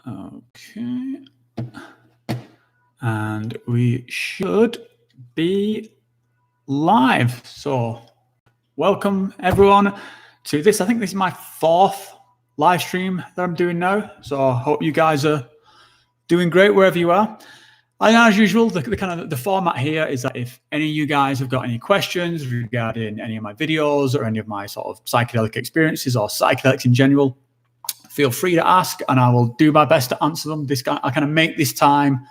Okay. And we should be live. So welcome everyone to this. I think this is my 4th live stream that I'm doing now. So I hope you guys are doing great wherever you are. And as usual, the format here is that if any of you guys have got any questions regarding any of my videos or any of my sort of psychedelic experiences or psychedelics in general, feel free to ask and I will do my best to answer them. I kind of make this time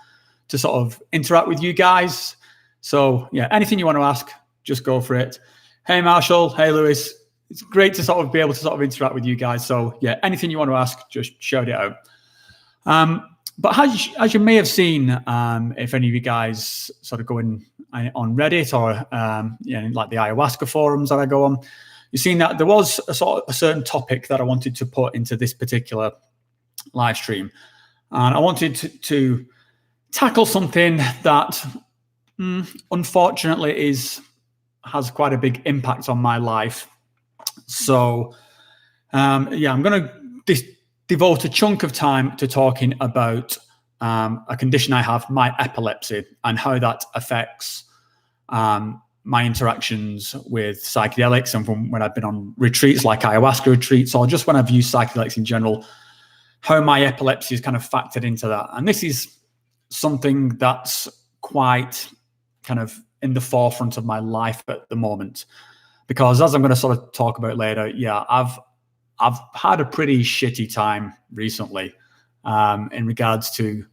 to sort of interact with you guys. So yeah, anything you want to ask, just go for it. Hey, Marshall. Hey, Lewis. It's great to sort of be able to sort of interact with you guys. So yeah, anything you want to ask, just shout it out. But as you may have seen, if any of you guys sort of going on Reddit or like the Ayahuasca forums that I go on, you've seen that there was a certain topic that I wanted to put into this particular live stream, and I wanted to tackle something that unfortunately has quite a big impact on my life. So I'm going to devote a chunk of time to talking about a condition I have, my epilepsy, and how that affects my interactions with psychedelics, and from when I've been on retreats like ayahuasca retreats, or just when I've used psychedelics in general, how my epilepsy is kind of factored into that. And this is something that's quite kind of in the forefront of my life at the moment, because as I'm going to sort of talk about later, I've had a pretty shitty time recently in regards to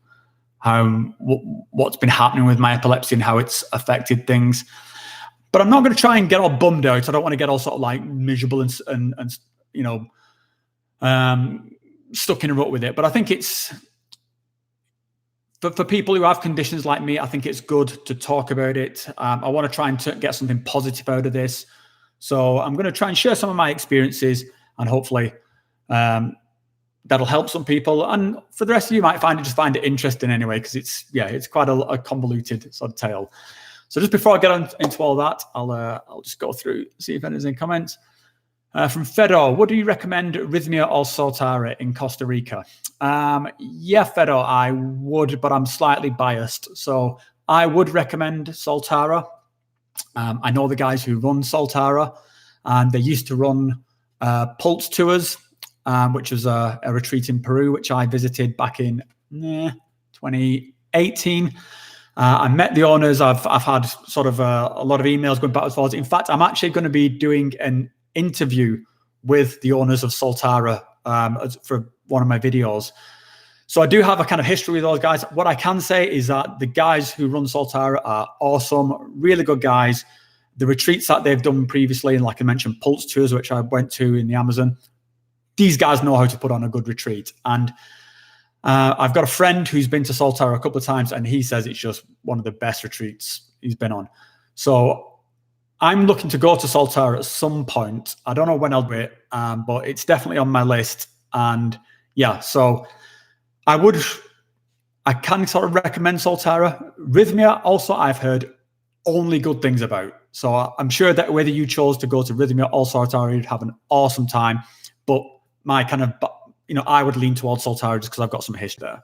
what's been happening with my epilepsy and how it's affected things. But I'm not going to try and get all bummed out. I don't want to get all sort of like miserable and stuck in a rut with it. But I think it's for people who have conditions like me, I think it's good to talk about it. I want to try and get something positive out of this. So I'm going to try and share some of my experiences, and hopefully that'll help some people. And for the rest of you, might find it interesting anyway, because it's quite a convoluted sort of tale. So just before I get into all that, I'll just go through, see if there's any comments. From Fedor, would you recommend Rhythmia or Soltara in Costa Rica? Yeah, Fedor, I would, but I'm slightly biased. So I would recommend Soltara. I know the guys who run Soltara, and they used to run Pulse Tours, which was a retreat in Peru, which I visited back in 2018. I met the owners. I've had sort of a lot of emails going backwards and forwards. In fact, I'm actually going to be doing an interview with the owners of Soltara for one of my videos. So I do have a kind of history with those guys. What I can say is that the guys who run Soltara are awesome, really good guys. The retreats that they've done previously, and like I mentioned, Pulse Tours, which I went to in the Amazon, these guys know how to put on a good retreat. And I've got a friend who's been to Soltara a couple of times, and he says it's just one of the best retreats he's been on. So I'm looking to go to Soltara at some point. I don't know when I'll do it, but it's definitely on my list. And yeah, so I can sort of recommend Soltara. Rhythmia also I've heard only good things about. So I'm sure that whether you chose to go to Rhythmia or Soltara, you'd have an awesome time. But my kind of, I would lean towards Soltara just because I've got some history there.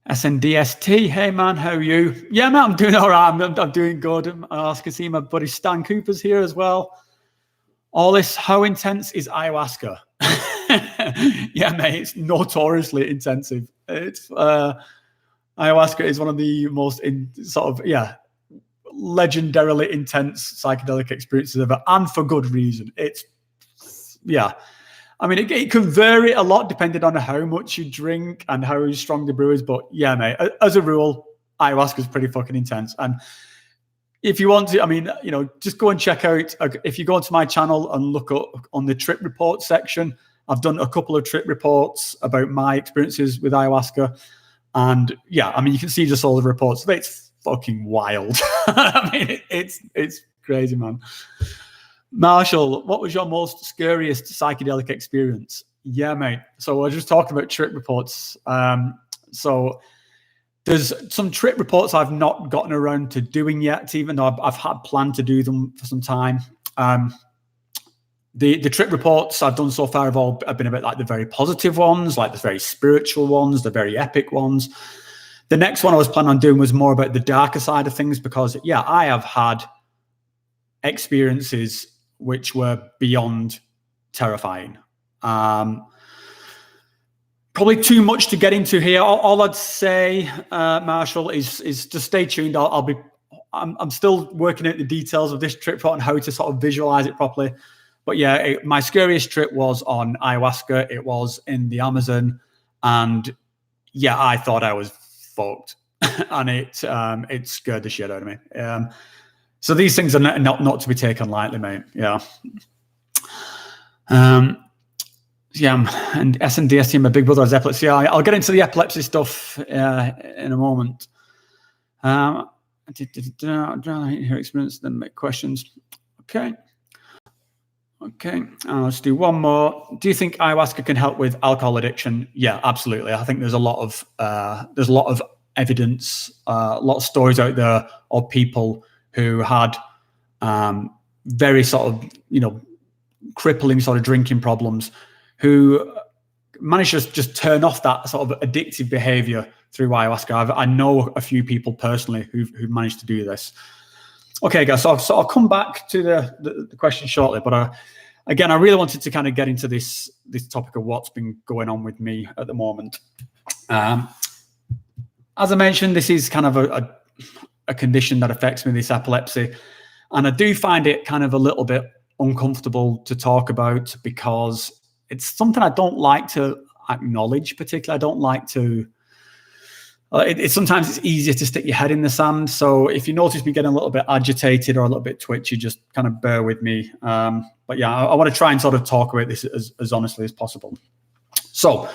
SNDST, hey man, how are you? Yeah, man, I'm doing all right. I'm doing good. I can see my buddy Stan Cooper's here as well. All this, how intense is ayahuasca? Yeah, mate, it's notoriously intensive. It's ayahuasca is one of the most legendarily intense psychedelic experiences ever, and for good reason. I mean, it can vary a lot depending on how much you drink and how strong the brew is. But yeah, mate, as a rule, ayahuasca is pretty fucking intense. And if you want to, just go and check out, if you go onto my channel and look up on the trip report section, I've done a couple of trip reports about my experiences with ayahuasca. And yeah, you can see just all the reports. It's fucking wild. It's crazy, man. Marshall, what was your most scariest psychedelic experience? Yeah, mate. So we're just talking about trip reports. So there's some trip reports I've not gotten around to doing yet, even though I've had planned to do them for some time. The trip reports I've done so far have been a bit like the very positive ones, like the very spiritual ones, the very epic ones. The next one I was planning on doing was more about the darker side of things, because yeah, I have had experiences which were beyond terrifying. Probably too much to get into here. All I'd say, Marshall, is just stay tuned. I'm still working out the details of this trip report and how to sort of visualize it properly. But yeah, my scariest trip was on ayahuasca. It was in the Amazon, and yeah, I thought I was fucked, and it scared the shit out of me. So these things are not to be taken lightly, mate. Yeah. Yeah, and SNDST, my big brother has epilepsy. Yeah, I'll get into the epilepsy stuff in a moment. Her experience, then make questions. Okay. Let's do one more. Do you think ayahuasca can help with alcohol addiction? Yeah, absolutely. I think there's a lot of evidence, a lot of stories out there of people who had very sort of crippling sort of drinking problems, who managed to just turn off that sort of addictive behavior through ayahuasca. I know a few people personally who've managed to do this. Okay, guys, so I'll come back to the question shortly, but again, I really wanted to kind of get into this topic of what's been going on with me at the moment. As I mentioned, this is kind of a condition that affects me, this epilepsy, and I do find it kind of a little bit uncomfortable to talk about, because it's something I don't like to acknowledge particularly. I don't like to sometimes it's easier to stick your head in the sand. So if you notice me getting a little bit agitated or a little bit twitchy, just kind of bear with me. But yeah, I want to try and sort of talk about this as honestly as possible. So,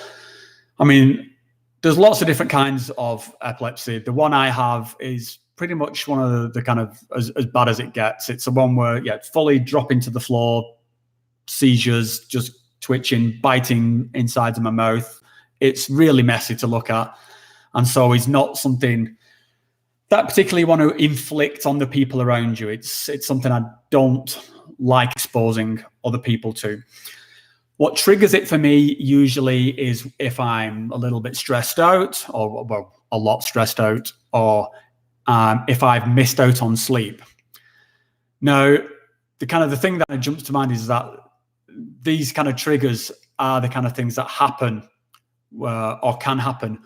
I mean, there's lots of different kinds of epilepsy. The one I have is pretty much one of the kind of as bad as it gets. It's the one where, yeah, fully dropping to the floor, seizures, just twitching, biting insides of my mouth. It's really messy to look at. And so it's not something that particularly want to inflict on the people around you. It's something I don't like exposing other people to. What triggers it for me usually is if I'm a little bit stressed out, or well, a lot stressed out, or if I've missed out on sleep. Now, the thing that jumps to mind is that these kind of triggers are the kind of things that happen or can happen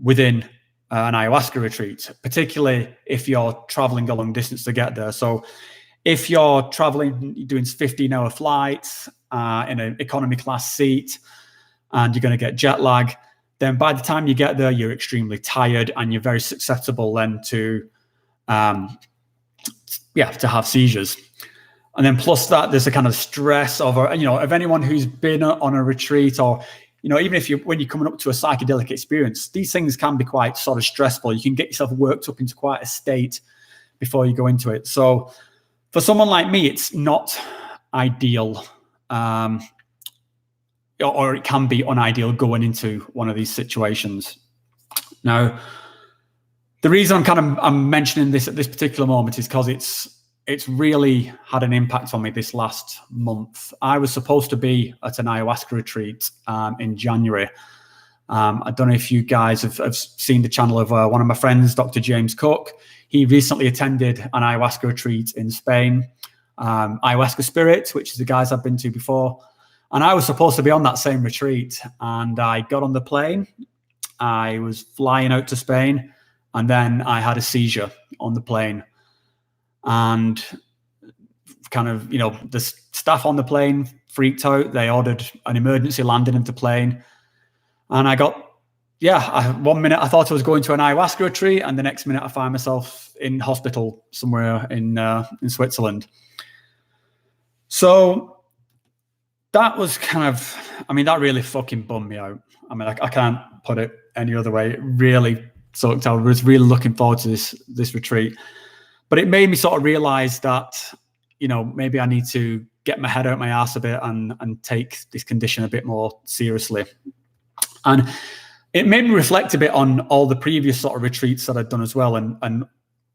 within an ayahuasca retreat, particularly if you're traveling a long distance to get there. So if you're traveling, you're doing 15-hour flights in an economy class seat, and you're going to get jet lag, then by the time you get there, you're extremely tired and you're very susceptible then to have seizures. And then plus that, there's a kind of stress of anyone who's been on a retreat, or even when you're coming up to a psychedelic experience, these things can be quite sort of stressful. You can get yourself worked up into quite a state before you go into it. So for someone like me, it's not ideal, or it can be unideal going into one of these situations. Now, the reason I'm mentioning this at this particular moment is because it's really had an impact on me this last month. I was supposed to be at an ayahuasca retreat in January. I don't know if you guys have seen the channel of one of my friends, Dr. James Cook. He recently attended an ayahuasca retreat in Spain, Ayahuasca Spirit, which is the guys I've been to before. And I was supposed to be on that same retreat, and I got on the plane. I was flying out to Spain, and then I had a seizure on the plane. And the staff on the plane freaked out. They ordered an emergency landing into plane. And I got, 1 minute I thought I was going to an ayahuasca retreat, and the next minute I find myself in hospital somewhere in Switzerland. So that was that really fucking bummed me out. I mean, I can't put it any other way. It really sucked. I was really looking forward to this retreat. But it made me sort of realize that, maybe I need to get my head out my ass a bit and take this condition a bit more seriously. And it made me reflect a bit on all the previous sort of retreats that I'd done as well, and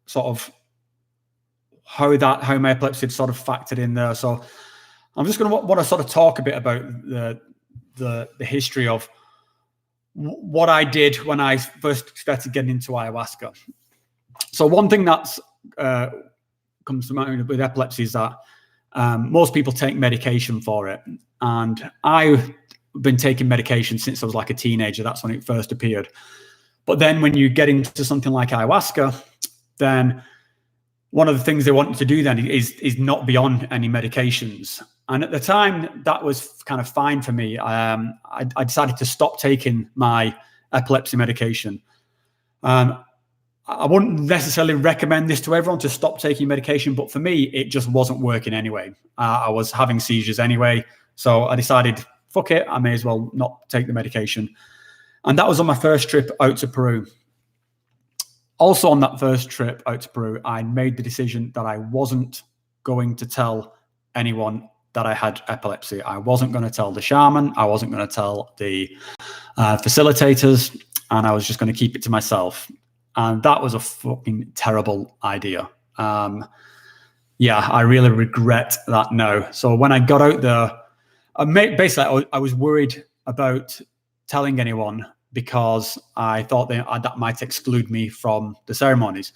sort of how my epilepsy had sort of factored in there. So I'm just going to want to sort of talk a bit about the history of what I did when I first started getting into ayahuasca. So one thing that's comes to mind with epilepsy is that most people take medication for it. And I've been taking medication since I was like a teenager. That's when it first appeared. But then when you get into something like ayahuasca, then one of the things they want you to do then is not be on any medications. And at the time, that was kind of fine for me. I decided to stop taking my epilepsy medication. I wouldn't necessarily recommend this to everyone to stop taking medication, but for me, it just wasn't working anyway. I was having seizures anyway. So I decided, fuck it, I may as well not take the medication. And that was on my first trip out to Peru. Also on that first trip out to Peru, I made the decision that I wasn't going to tell anyone that I had epilepsy. I wasn't going to tell the shaman. I wasn't going to tell the facilitators, and I was just going to keep it to myself. And that was a fucking terrible idea. Yeah, I really regret that now. So when I got out there, basically I was worried about telling anyone because I thought that might exclude me from the ceremonies.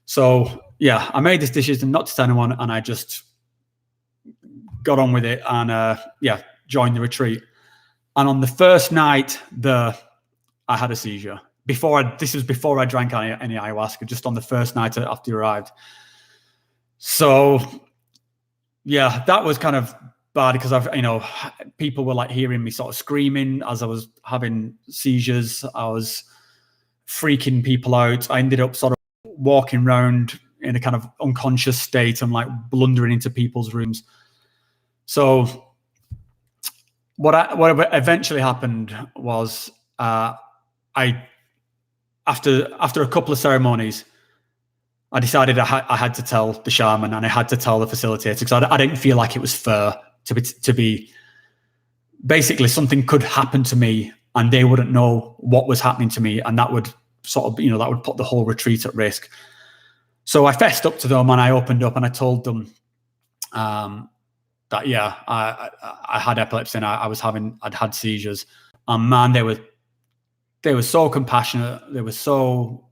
So yeah, I made this decision not to tell anyone, and I just got on with it and joined the retreat. And on the first night there, I had a seizure. This was before I drank any ayahuasca, just on the first night after you arrived. So yeah, that was kind of bad because people were like hearing me sort of screaming as I was having seizures. I was freaking people out. I ended up sort of walking around in a kind of unconscious state and like blundering into people's rooms. So what eventually happened was after a couple of ceremonies, I decided I had to tell the shaman and I had to tell the facilitator because I didn't feel like it was fair to be basically something could happen to me and they wouldn't know what was happening to me, and that would sort of that would put the whole retreat at risk. So I fessed up to them and I opened up and I told them that I had epilepsy and I'd had seizures, and man, they were so compassionate. They were so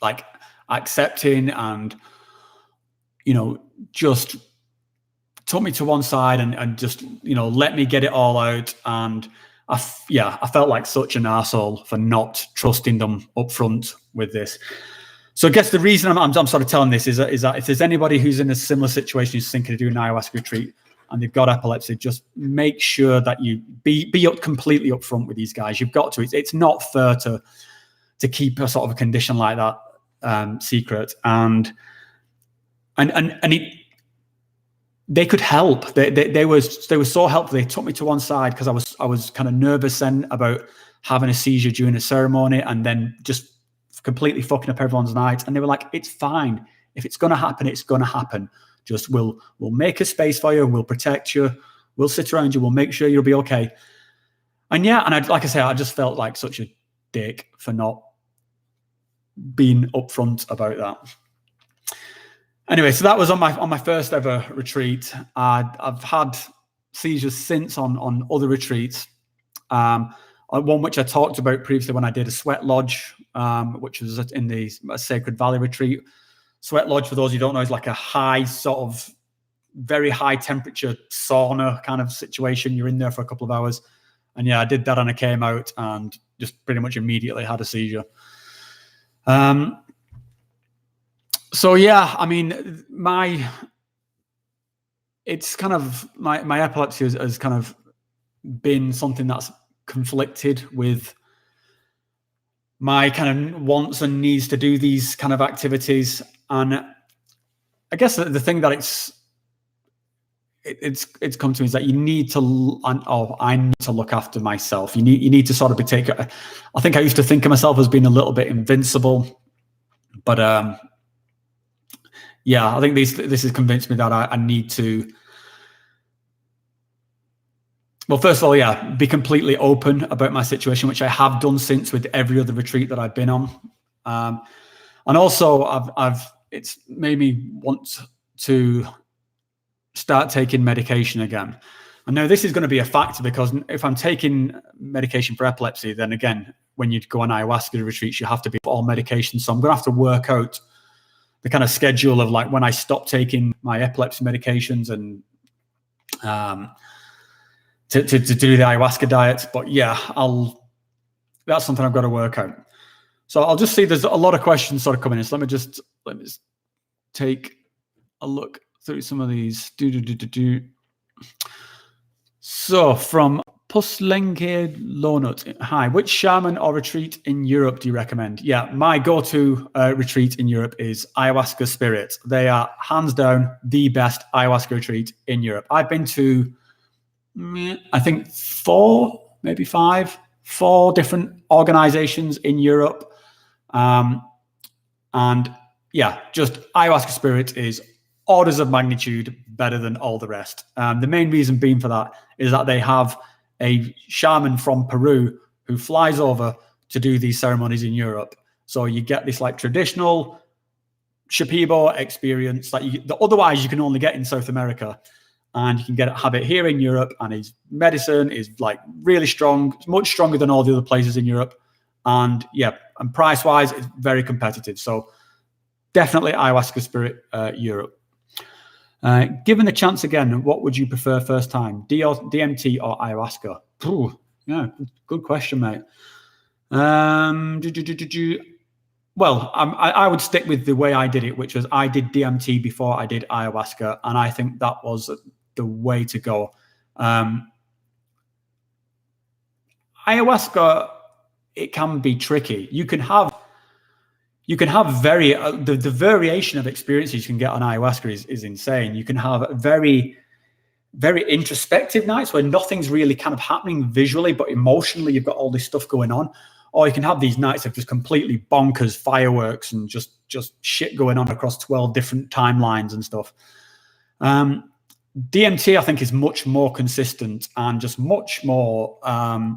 like accepting and, just took me to one side and just, let me get it all out. And I felt like such an arsehole for not trusting them up front with this. So I guess the reason I'm sort of telling this is that if there's anybody who's in a similar situation who's thinking of doing an ayahuasca retreat and they've got epilepsy, just make sure that you be completely upfront with these guys. You've got to. It's not fair to keep a sort of a condition like that secret. And they could help. They were so helpful. They took me to one side because I was kind of nervous then about having a seizure during a ceremony and then just completely fucking up everyone's night. And they were like, "It's fine. If it's going to happen, it's going to happen. Just we'll make a space for you. We'll protect you. We'll sit around you. We'll make sure you'll be okay." And yeah, and like I say, I just felt like such a dick for not being upfront about that. Anyway, so that was on my first ever retreat. I've had seizures since on other retreats. One which I talked about previously when I did a sweat lodge, which was in the Sacred Valley retreat. Sweat lodge, for those who don't know, is like a high sort of very high temperature sauna kind of situation. You're in there for a couple of hours. And yeah, I did that and I came out and just pretty much immediately had a seizure. So yeah, I mean, my epilepsy has kind of been something that's conflicted with my kind of wants and needs to do these kind of activities. And I guess the thing that it's come to me is that you need to, I need to look after myself. You need to sort of I think I used to think of myself as being a little bit invincible, but yeah, I think this has convinced me that I need to, well, first of all, yeah, be completely open about my situation, which I have done since with every other retreat that I've been on. And also it's made me want to start taking medication again. I know this is going to be a factor because if I'm taking medication for epilepsy, then again, when you go on ayahuasca retreats, you have to be all medication. So I'm going to have to work out the kind of schedule of like when I stop taking my epilepsy medications and to do the ayahuasca diet. But yeah, that's something I've got to work out. So I'll just see there's a lot of questions sort of coming in. So let me just take a look through some of these. So from Puslenke Lonut, hi, which shaman or retreat in Europe do you recommend? Yeah, my go-to retreat in Europe is Ayahuasca Spirit. They are hands down the best ayahuasca retreat in Europe. I've been to, I think 4 different organizations in Europe. And yeah, just Ayahuasca Spirit is orders of magnitude better than all the rest. The main reason being for that is that they have a shaman from Peru who flies over to do these ceremonies in Europe. So you get this like traditional Shipibo experience that otherwise you can only get in South America. And you can have it here in Europe. And his medicine is like really strong, much stronger than all the other places in Europe. And yeah, and price-wise, it's very competitive. So definitely Ayahuasca Spirit Europe. Given the chance again, what would you prefer first time, DMT or ayahuasca? Ooh, yeah, good question, mate. Well, I would stick with the way I did it, which was I did DMT before I did ayahuasca, and I think that was the way to go. Ayahuasca, it can be tricky. You can have the variation of experiences you can get on ayahuasca is insane. You can have very, very introspective nights where nothing's really kind of happening visually, but emotionally you've got all this stuff going on. Or you can have these nights of just completely bonkers fireworks and just shit going on across 12 different timelines and stuff. DMT, I think, is much more consistent and just much more. I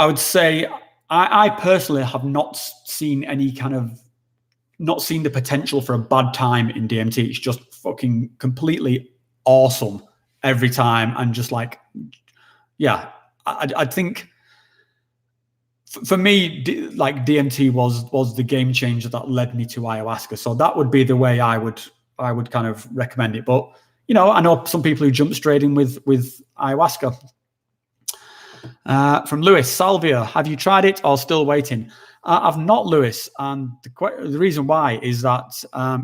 would say I personally have not seen the potential for a bad time in DMT. It's just fucking completely awesome every time. And just like, yeah, I think for me, like DMT was the game changer that led me to ayahuasca. So that would be the way I would kind of recommend it. But, you know, I know some people who jump straight in with ayahuasca. From Lewis, Salvia, have you tried it or still waiting? I've not, Lewis, and the reason why is that I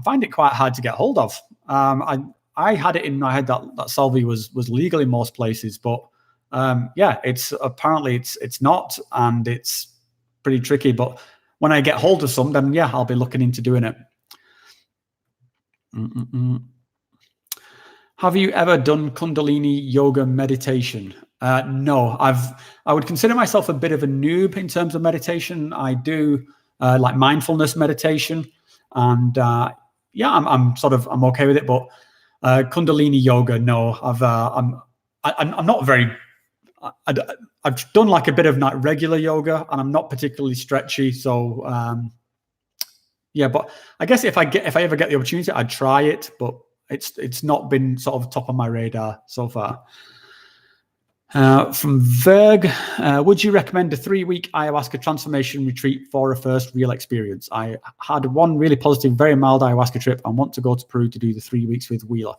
find it quite hard to get hold of. I had it in my head that Salvia was legal in most places, but yeah, it's not, and it's pretty tricky. But when I get hold of some, then yeah, I'll be looking into doing it. Have you ever done Kundalini yoga meditation? No, I would consider myself a bit of a noob in terms of meditation. I do like mindfulness meditation, and yeah, I'm okay with it. But Kundalini yoga, no, I'm not very. I've done like a bit of like regular yoga, and I'm not particularly stretchy. So yeah, but I guess if I ever get the opportunity, I'd try it. But it's not been sort of top of my radar so far. From Verg, would you recommend a 3-week ayahuasca transformation retreat for a first real experience? I had one really positive, very mild ayahuasca trip and want to go to Peru to do the 3 weeks with Wheeler.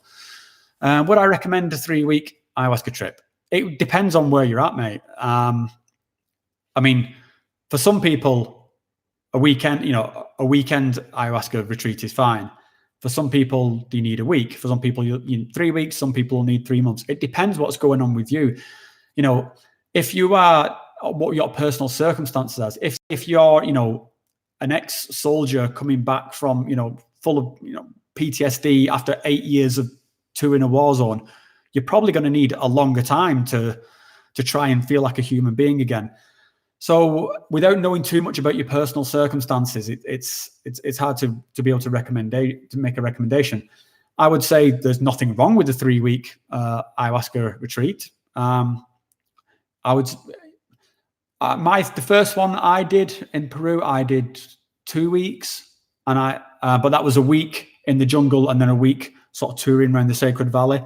Would I recommend a 3-week ayahuasca trip? It depends on where you're at, mate. I mean, for some people, a weekend ayahuasca retreat is fine. For some people, you need a week. For some people, you need 3 weeks. Some people need 3 months. It depends what's going on with you. You know, if you are, what your personal circumstances are. If you're, you know, an ex-soldier coming back from, you know, full of, you know, PTSD after 8 years of touring a war zone, you're probably going to need a longer time to try and feel like a human being again. So without knowing too much about your personal circumstances, it's hard to be able to make a recommendation. I would say there's nothing wrong with the 3-week ayahuasca retreat. The first one I did in Peru, I did 2 weeks, and but that was a week in the jungle and then a week sort of touring around the Sacred Valley,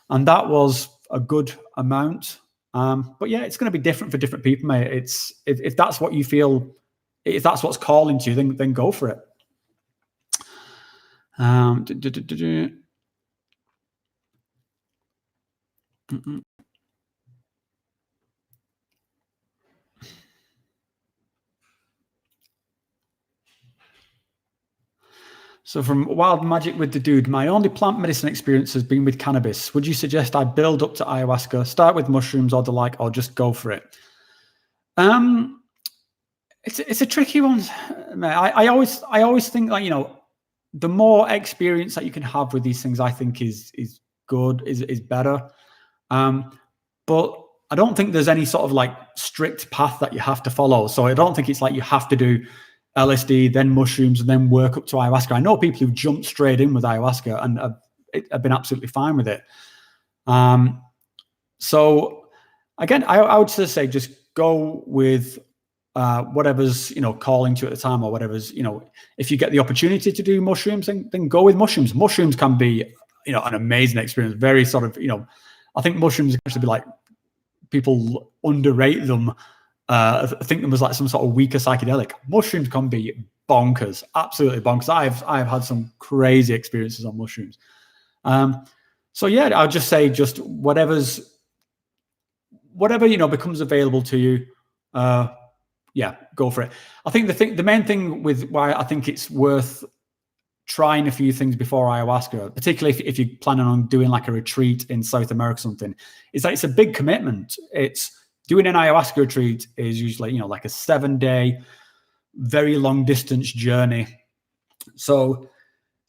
and that was a good amount. But yeah, it's going to be different for different people, mate. It's if that's what you feel, if that's what's calling to you, then go for it. So from Wild Magic with the Dude, my only plant medicine experience has been with cannabis. Would you suggest I build up to ayahuasca, start with mushrooms or the like, or just go for it? It's a tricky one. I always think, like, the more experience that you can have with these things, I think is good, is better. But I don't think there's any sort of like strict path that you have to follow. So I don't think it's like you have to do LSD, then mushrooms, and then work up to ayahuasca. I know people who jump straight in with ayahuasca and have been absolutely fine with it. So again, I would say just go with whatever's calling to you at the time, or whatever's if you get the opportunity to do mushrooms, then go with mushrooms. Mushrooms can be an amazing experience. Very sort of I think mushrooms can actually be like, people underrate them. I think them as like some sort of weaker psychedelic. Mushrooms can be bonkers, absolutely bonkers. I've had some crazy experiences on mushrooms. So yeah, I'll just say just whatever becomes available to you. Yeah, go for it. I think the main thing with why I think it's worth trying a few things before ayahuasca, particularly if you're planning on doing like a retreat in South America or something, is that it's a big commitment. It's doing an ayahuasca retreat is usually, like a 7-day, very long distance journey. So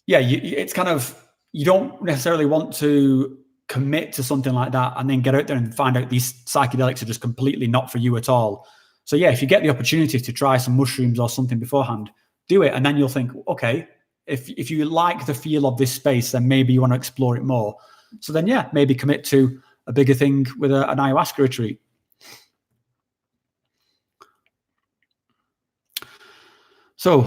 yeah, it's kind of, you don't necessarily want to commit to something like that and then get out there and find out these psychedelics are just completely not for you at all. So yeah, if you get the opportunity to try some mushrooms or something beforehand, do it. And then you'll think, okay, if you like the feel of this space, then maybe you want to explore it more. So then, yeah, maybe commit to a bigger thing with an ayahuasca retreat. So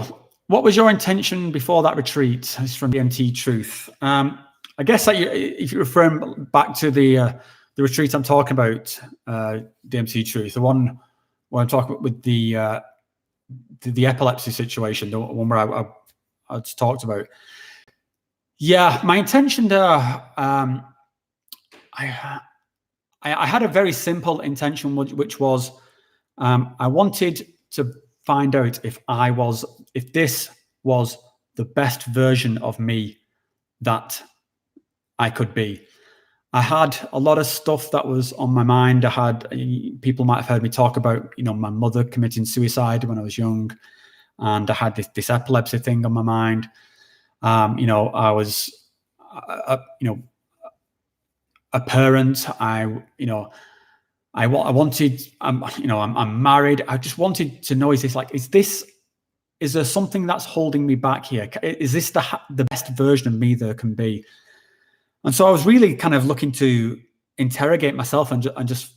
what was your intention before that retreat? This is from DMT Truth. I guess that if you're referring back to the retreat I'm talking about, DMT Truth, the one where I'm talking about with the epilepsy situation, the one where I just talked about. Yeah, my intention there, I had a very simple intention, which was I wanted to find out if this was the best version of me that I could be. I had a lot of stuff that was on my mind. People might have heard me talk about, my mother committing suicide when I was young, and I had this epilepsy thing on my mind. I was, a parent. I wanted. I'm married. I just wanted to know: is there something that's holding me back here? Is this the best version of me there can be? And so I was really kind of looking to interrogate myself and just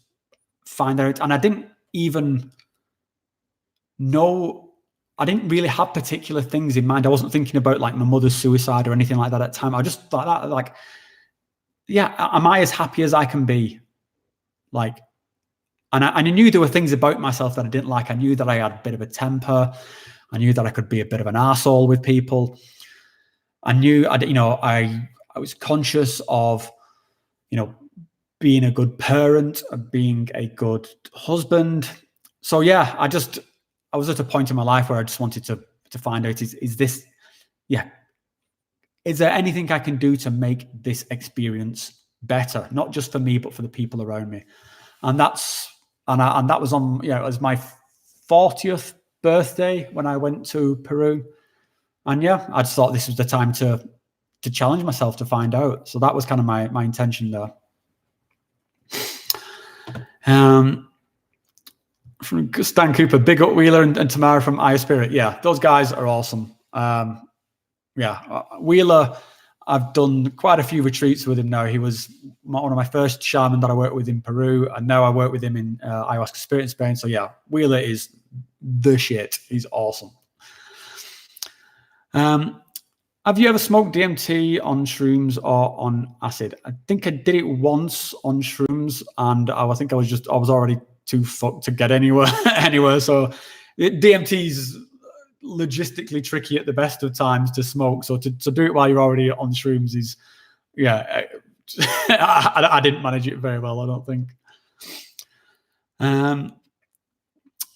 find out. And I didn't even know. I didn't really have particular things in mind. I wasn't thinking about like my mother's suicide or anything like that at the time. I just thought that, like, yeah, am I as happy as I can be? Like, and I knew there were things about myself that I didn't like. I knew that I had a bit of a temper. I knew that I could be a bit of an arsehole with people. I knew, I was conscious of, being a good parent, of being a good husband. So yeah, I was at a point in my life where I just wanted to find out, is there anything I can do to make this experience better, not just for me, but for the people around me? And that was on, it was my 40th birthday when I went to Peru. And yeah, I just thought this was the time to challenge myself to find out. So that was kind of my intention there. From Stan Cooper, big up Wheeler and Tamara from iSpirit. Yeah, those guys are awesome. Wheeler, I've done quite a few retreats with him now. He was one of my first shaman that I worked with in Peru, and now I work with him in Ayahuasca Spirit in Spain. So yeah, Wheeler is the shit. He's awesome. Have you ever smoked DMT on shrooms or on acid? I think I did it once on shrooms, and I think I was already too fucked to get anywhere. So DMT's logistically tricky at the best of times to smoke. So to do it while you're already on shrooms is, yeah, I didn't manage it very well, I don't think.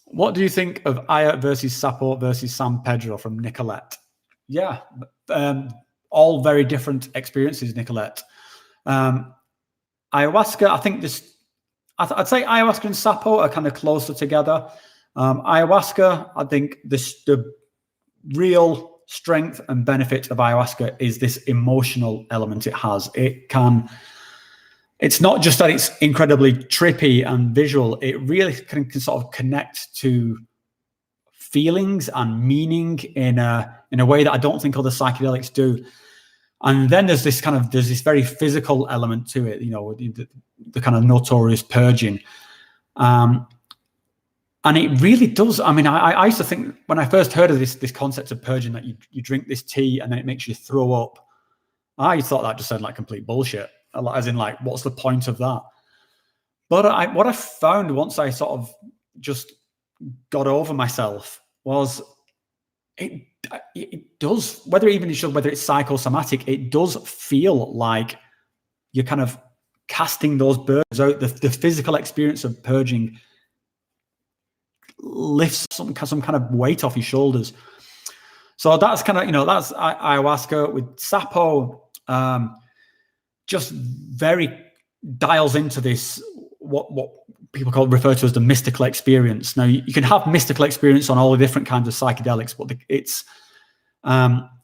What do you think of Aya versus Sapo versus San Pedro from Nicolette? Yeah, all very different experiences, Nicolette. Ayahuasca, I think I'd say ayahuasca and Sapo are kind of closer together. Ayahuasca, I think the real strength and benefit of ayahuasca is this emotional element it has. It's not just that it's incredibly trippy and visual, it really can sort of connect to feelings and meaning in a way that I don't think other psychedelics do. And then there's this very physical element to it, the kind of notorious purging. And it really does. I mean, I used to think when I first heard of this concept of purging, that you drink this tea and then it makes you throw up. I thought that just sounded like complete bullshit. As in, like, what's the point of that? But what I found once I sort of just got over myself was it does, whether it's psychosomatic, it does feel like you're kind of casting those burdens out. The physical experience of purging lifts some kind of weight off your shoulders. So that's kind of, that's ayahuasca. With Sapo, just very dials into this, what people refer to as the mystical experience. Now, you can have mystical experience on all the different kinds of psychedelics, but it's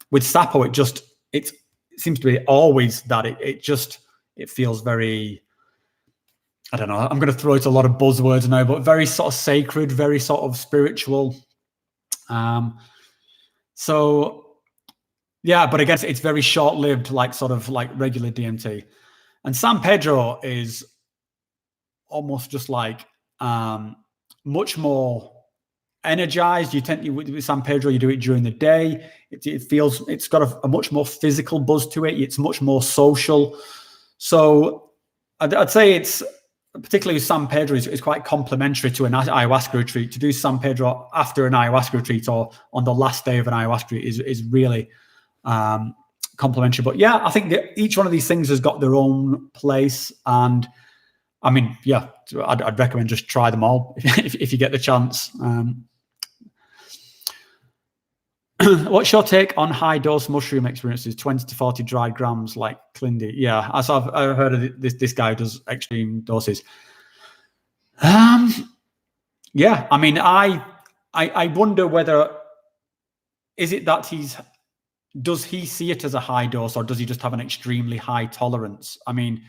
with Sapo, it seems to be always that it feels very, I don't know, I'm going to throw out a lot of buzzwords now, but very sort of sacred, very sort of spiritual. So yeah, but again, it's very short-lived, like regular DMT. And San Pedro is almost just like much more energized. With San Pedro, you do it during the day. It's got a much more physical buzz to it. It's much more social. So I'd say it's, particularly San Pedro, is quite complementary to an ayahuasca retreat. To do San Pedro after an ayahuasca retreat or on the last day of an ayahuasca retreat is really complementary. But yeah, I think that each one of these things has got their own place. And I mean, yeah, I'd recommend just try them all if you get the chance. What's your take on high dose mushroom experiences, 20 to 40 dry grams like Clindy? Yeah, I've heard of this guy who does extreme doses. Yeah, I mean, I wonder whether, is it that does he see it as a high dose, or does he just have an extremely high tolerance? I mean,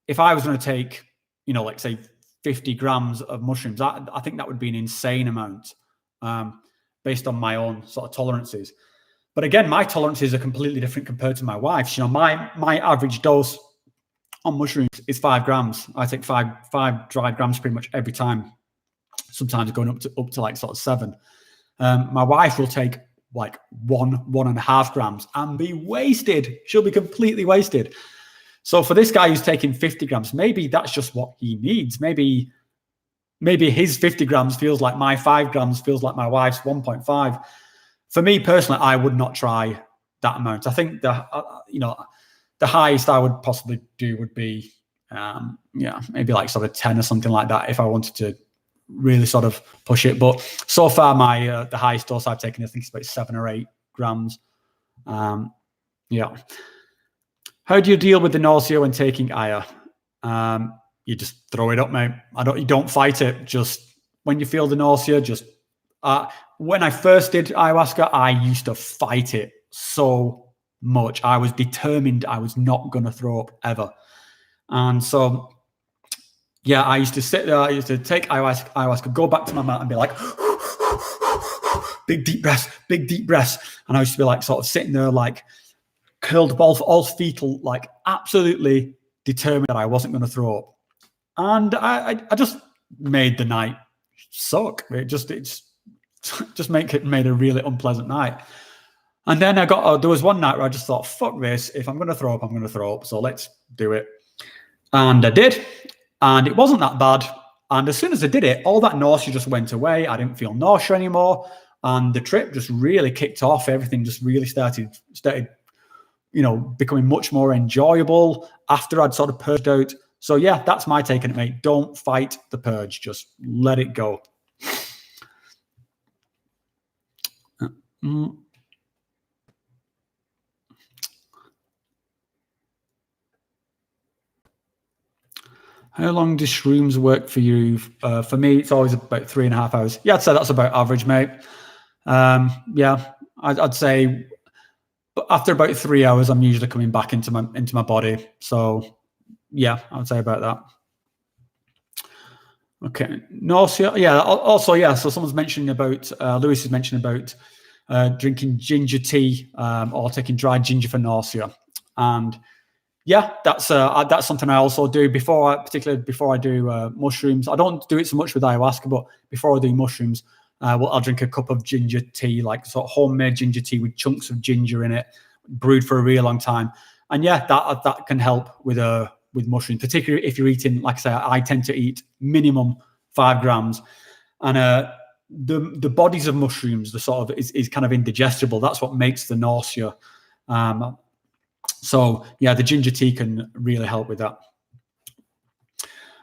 if I was going to take, like say 50 grams of mushrooms, I think that would be an insane amount based on my own sort of tolerances. But again, my tolerances are completely different compared to my wife's. My average dose on mushrooms is 5 grams. I take five dry grams pretty much every time, sometimes going up to like sort of 7. My wife will take like 1.5 grams and be wasted. She'll be completely wasted. So for this guy who's taking 50 grams, maybe that's just what he needs. Maybe his 50 grams feels like my 5 grams feels like my wife's 1.5. For me personally, I would not try that amount. I think the highest I would possibly do would be, maybe like sort of 10 or something like that if I wanted to really sort of push it. But so far, the highest dose I've taken, I think, is about 7 or 8 grams. Yeah. How do you deal with the nausea when taking Aya? You just throw it up, mate. You don't fight it. Just when you feel the nausea, when I first did ayahuasca, I used to fight it so much. I was determined I was not going to throw up ever. And so, yeah, I used to sit there. I used to take ayahuasca, go back to my mat and be like, big deep breaths. And I used to be like sort of sitting there like curled up, all fetal, like absolutely determined that I wasn't going to throw up. And I just made the night suck. It just made a really unpleasant night. And then there was one night where I just thought, fuck this. If I'm going to throw up, I'm going to throw up. So let's do it. And I did. And it wasn't that bad. And as soon as I did it, all that nausea just went away. I didn't feel nausea anymore. And the trip just really kicked off. Everything just really started, becoming much more enjoyable after I'd sort of purged out. So yeah, that's my take on it, mate. Don't fight the purge. Just let it go. How long do shrooms work for you? For me, it's always about 3.5 hours. Yeah, I'd say that's about average, mate. Yeah, I'd say after about 3 hours, I'm usually coming back into my body. So yeah, I would say about that. Okay, nausea. Yeah, also, yeah. So someone's mentioning about, Lewis is mentioning about drinking ginger tea or taking dried ginger for nausea. And yeah, that's something I also do particularly before I do mushrooms. I don't do it so much with ayahuasca, but before I do mushrooms, I'll drink a cup of ginger tea, like sort of homemade ginger tea with chunks of ginger in it, brewed for a really long time. And yeah, that can help with mushrooms, particularly if you're eating, like I say, I tend to eat minimum 5 grams. And the bodies of mushrooms, the sort of is kind of indigestible. That's what makes the nausea. So yeah, the ginger tea can really help with that.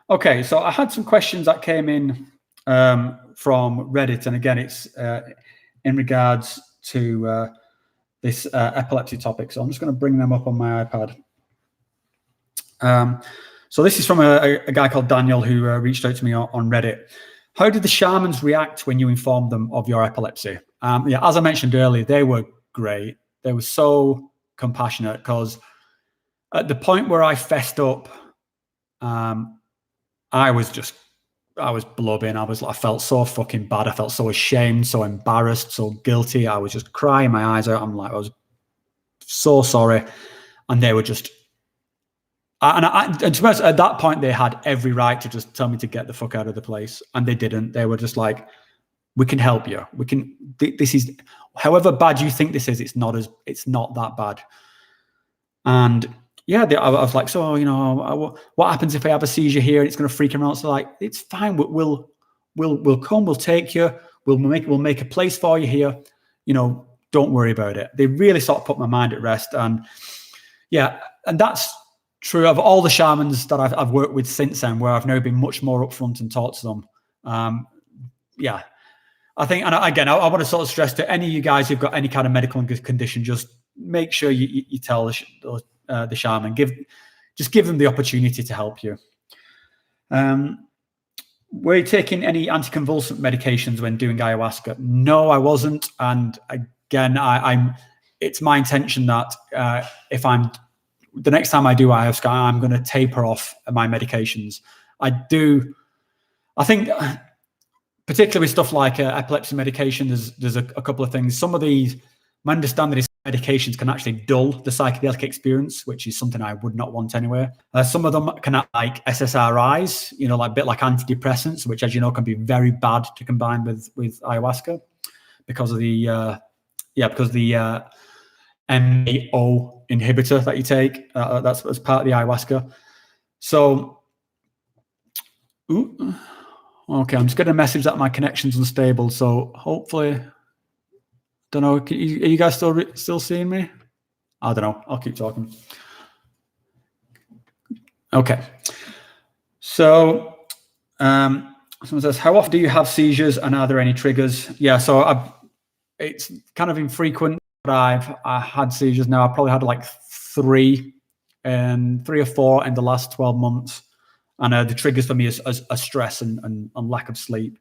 Okay, so I had some questions that came in from Reddit, and again, it's in regards to this epilepsy topic. So I'm just going to bring them up on my iPad. So this is from a guy called Daniel who reached out to me on Reddit. How did the shamans react when you informed them of your epilepsy? Yeah, as I mentioned earlier, they were great. They were so compassionate, because at the point where I fessed up, I was blubbing. I felt so fucking bad. I felt so ashamed, so embarrassed, so guilty. I was just crying my eyes out. I was so sorry. And they were just, and to be honest, at that point, they had every right to just tell me to get the fuck out of the place. And they didn't. They were just like, we can help you. This is, however bad you think this is, it's not that bad. And yeah, I was like, so, what happens if I have a seizure here and it's going to freak him out? So like, it's fine. We'll come, we'll take you, we'll make a place for you here. Don't worry about it. They really sort of put my mind at rest. And yeah, and that's true of all the shamans that I've worked with since then, where I've now been much more upfront and talked to them. Yeah, I think, and again, I want to sort of stress to any of you guys who've got any kind of medical condition, just make sure you tell the shaman, give them the opportunity to help you. Were you taking any anticonvulsant medications when doing ayahuasca? No, I wasn't. And again, it's my intention that the next time I do ayahuasca, I'm going to taper off my medications. I think particularly with stuff like epilepsy medication, there's a couple of things. Some of these, my understanding is medications can actually dull the psychedelic experience, which is something I would not want anyway. Some of them can act like SSRIs, like a bit like antidepressants, which, as you know, can be very bad to combine with ayahuasca because of the MAO inhibitor that you take. That's as part of the ayahuasca. So, okay, I'm just getting a message that my connection's unstable. So hopefully, don't know. Are you guys still seeing me? I don't know. I'll keep talking. Okay. So, someone says, how often do you have seizures, and are there any triggers? Yeah. So it's kind of infrequent, but I had seizures now. I probably had like 3 or 4 in the last 12 months. And the triggers for me is stress and lack of sleep.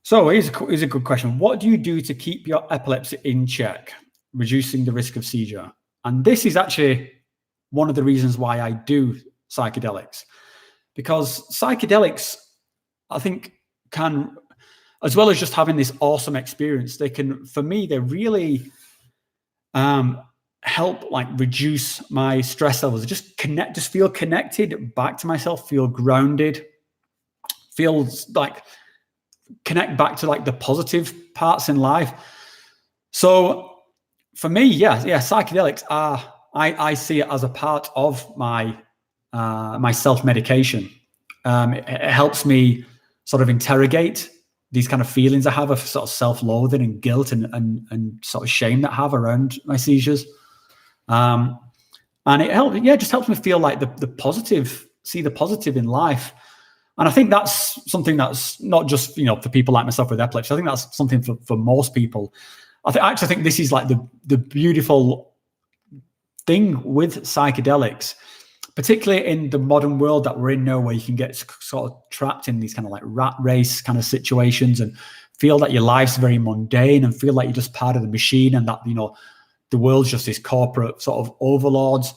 So here's a good question. What do you do to keep your epilepsy in check, reducing the risk of seizure? And this is actually one of the reasons why I do psychedelics, because psychedelics, I think, can, as well as just having this awesome experience, they really help like reduce my stress levels. Just feel connected back to myself, feel grounded, feels like connect back to like the positive parts in life. So for me, psychedelics are, I see it as a part of my my self-medication. It helps me sort of interrogate these kind of feelings I have of sort of self-loathing and guilt and sort of shame that I have around my seizures. And it just helps me feel like the positive, see the positive in life. And I think that's something that's not just, for people like myself with epilepsy. I think that's something for most people. I actually think this is like the beautiful thing with psychedelics, particularly in the modern world that we're in now, where you can get sort of trapped in these kind of like rat race kind of situations and feel that your life's very mundane and feel like you're just part of the machine and that, the world's just this corporate sort of overlords.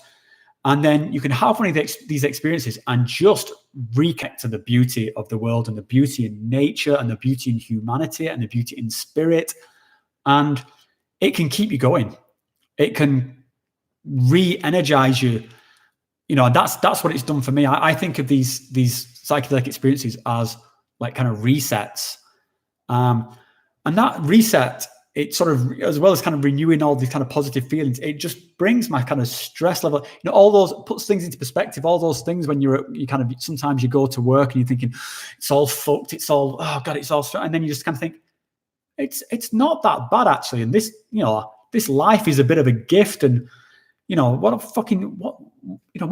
And then you can have one of these experiences and just reconnect to the beauty of the world and the beauty in nature and the beauty in humanity and the beauty in spirit. And it can keep you going. It can re-energize you. And that's what it's done for me. I think of these psychedelic experiences as like kind of resets. And that reset, it sort of, as well as kind of renewing all these kind of positive feelings, it just brings my kind of stress level, all those, puts things into perspective, all those things when you kind of, sometimes you go to work and you're thinking, it's all fucked, it's all, oh God, it's all, and then you just kind of think, it's not that bad actually. And this, this life is a bit of a gift. And, what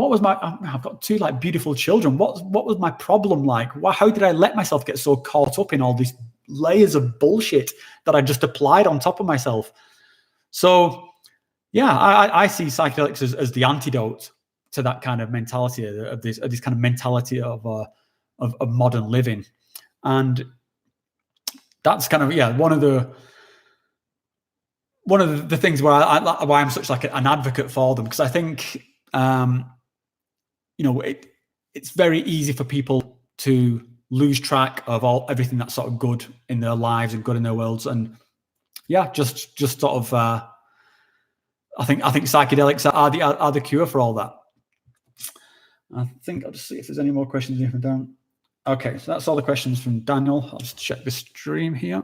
was my, I've got two like beautiful children. What was my problem like? How did I let myself get so caught up in all these layers of bullshit that I just applied on top of myself? So yeah, I see psychedelics as the antidote to that kind of mentality, of this kind of mentality of modern living. And that's kind of, one of the things why I'm such like an advocate for them, because I think it's very easy for people to lose track of everything that's sort of good in their lives and good in their worlds, and just sort of I think psychedelics are the cure for all that. I think I'll just see if there's any more questions here from Dan. Okay, so that's all the questions from Daniel. I'll just check the stream here.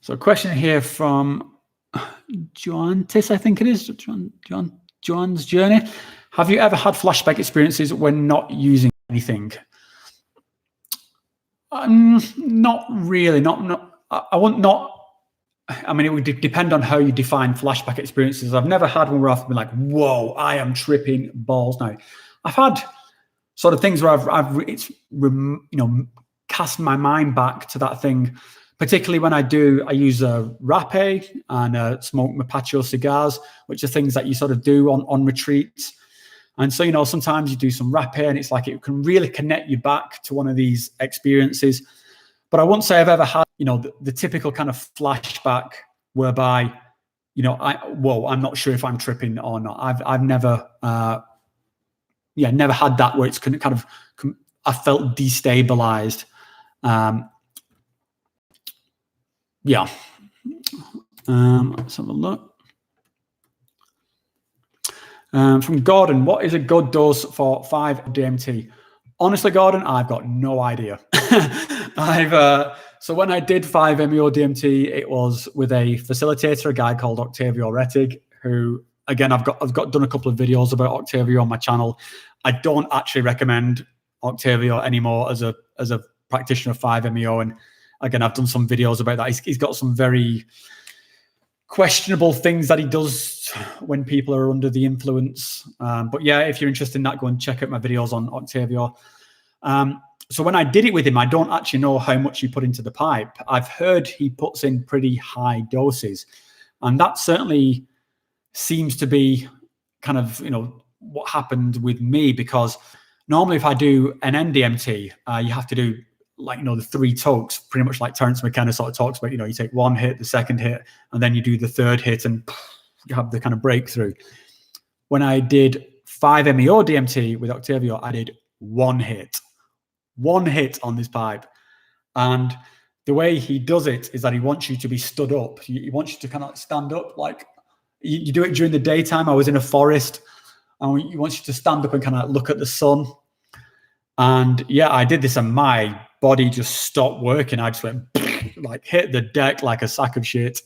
So a question here from Joantis, I think it is, Joan's Journey. Have you ever had flashback experiences when not using anything? Not really. I mean, it would depend on how you define flashback experiences. I've never had one where I've been like, whoa, I am tripping balls now. I've had sort of things where I've cast my mind back to that thing. Particularly when I use a rapé and smoke Mapacho cigars, which are things that you sort of do on retreats. And so, sometimes you do some rapé and it's like it can really connect you back to one of these experiences. But I won't say I've ever had, the typical kind of flashback whereby, I'm not sure if I'm tripping or not. I've never, never had that where it's kind of, I felt destabilized. Let's have a look. From Gordon, what is a good dose for 5 DMT? Honestly, Gordon, I've got no idea. So when I did 5-MeO DMT, it was with a facilitator, a guy called Octavio Rettig, who, again, I've done a couple of videos about Octavio on my channel. I don't actually recommend Octavio anymore as a practitioner of 5-MeO, and again, I've done some videos about that. He's got some very questionable things that he does when people are under the influence. But yeah, if you're interested in that, go and check out my videos on Octavio. So when I did it with him, I don't actually know how much he put into the pipe. I've heard he puts in pretty high doses. And that certainly seems to be kind of, what happened with me, because normally if I do an NDMT, you have to do the 3 tokes, pretty much like Terence McKenna sort of talks about, you take 1 hit, the 2nd hit, and then you do the 3rd hit and you have the kind of breakthrough. When I did 5-MeO DMT with Octavio, I did 1 hit on this pipe. And the way he does it is that he wants you to be stood up. He wants you to kind of stand up, like you do it during the daytime. I was in a forest, and he wants you to stand up and kind of look at the sun. And yeah, I did this, and my body just stopped working. I just went like hit the deck like a sack of shit.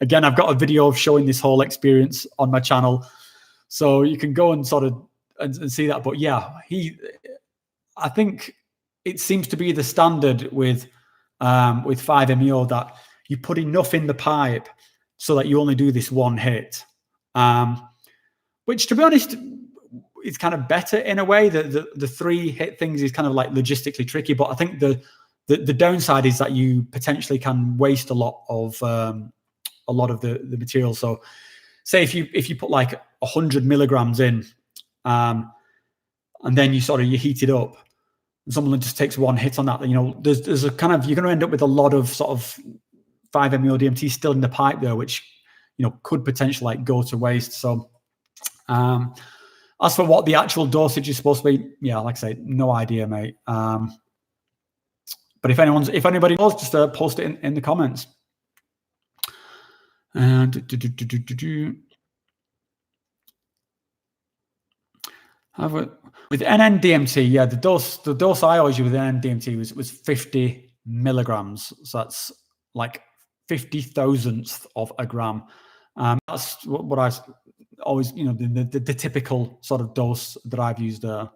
Again, I've got a video of showing this whole experience on my channel, so you can go and sort of and see that. But yeah, I think it seems to be the standard with 5-MeO that you put enough in the pipe so that you only do this one hit, which, to be honest, is kind of better in a way. The 3-hit things is kind of like logistically tricky, but I think the downside is that you potentially can waste a lot of the material. So say if you put like 100 milligrams in, and then you heat it up, and someone just takes one hit on that, there's a kind of, you're going to end up with a lot of sort of 5-MeO DMT still in the pipe there, which could potentially like go to waste. So as for what the actual dosage is supposed to be, yeah, like I say, no idea, mate. But if anybody knows, just post it in the comments. And with NN-DMT, yeah, the dose I always use with NN-DMT was 50 milligrams. So that's like 50,000th of a gram. That's what I always, the typical sort of dose that I've used there.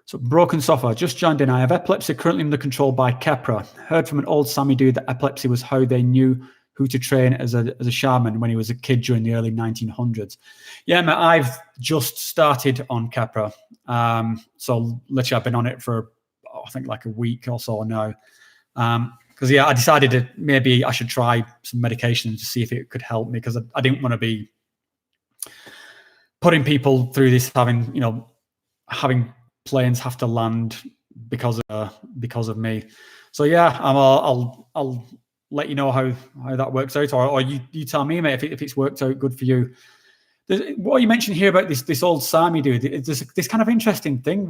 So Broken Software just joined in. I have epilepsy currently under control by Kepra. Heard from an old Sami dude that epilepsy was how they knew who to train as a shaman when he was a kid during the early 1900s. Yeah, man, I've just started on Kepra. So literally I've been on it for, I think like a week or so now. Because yeah, I decided that maybe I should try some medication to see if it could help me, because I didn't want to be putting people through this, having planes have to land because of me. So yeah, I'll let you know how that works out, or you tell me, mate, if it's worked out good for you. What you mentioned here about this old Sami dude, there's this kind of interesting thing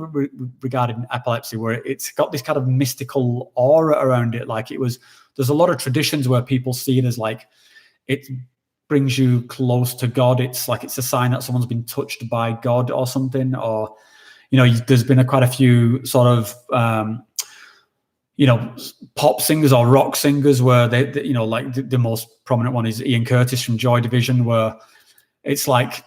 regarding epilepsy, where it's got this kind of mystical aura around it. Like there's a lot of traditions where people see it as like it brings you close to God. It's like it's a sign that someone's been touched by God or something. Or there's been quite a few sort of pop singers or rock singers where they like the most prominent one is Ian Curtis from Joy Division, where it's like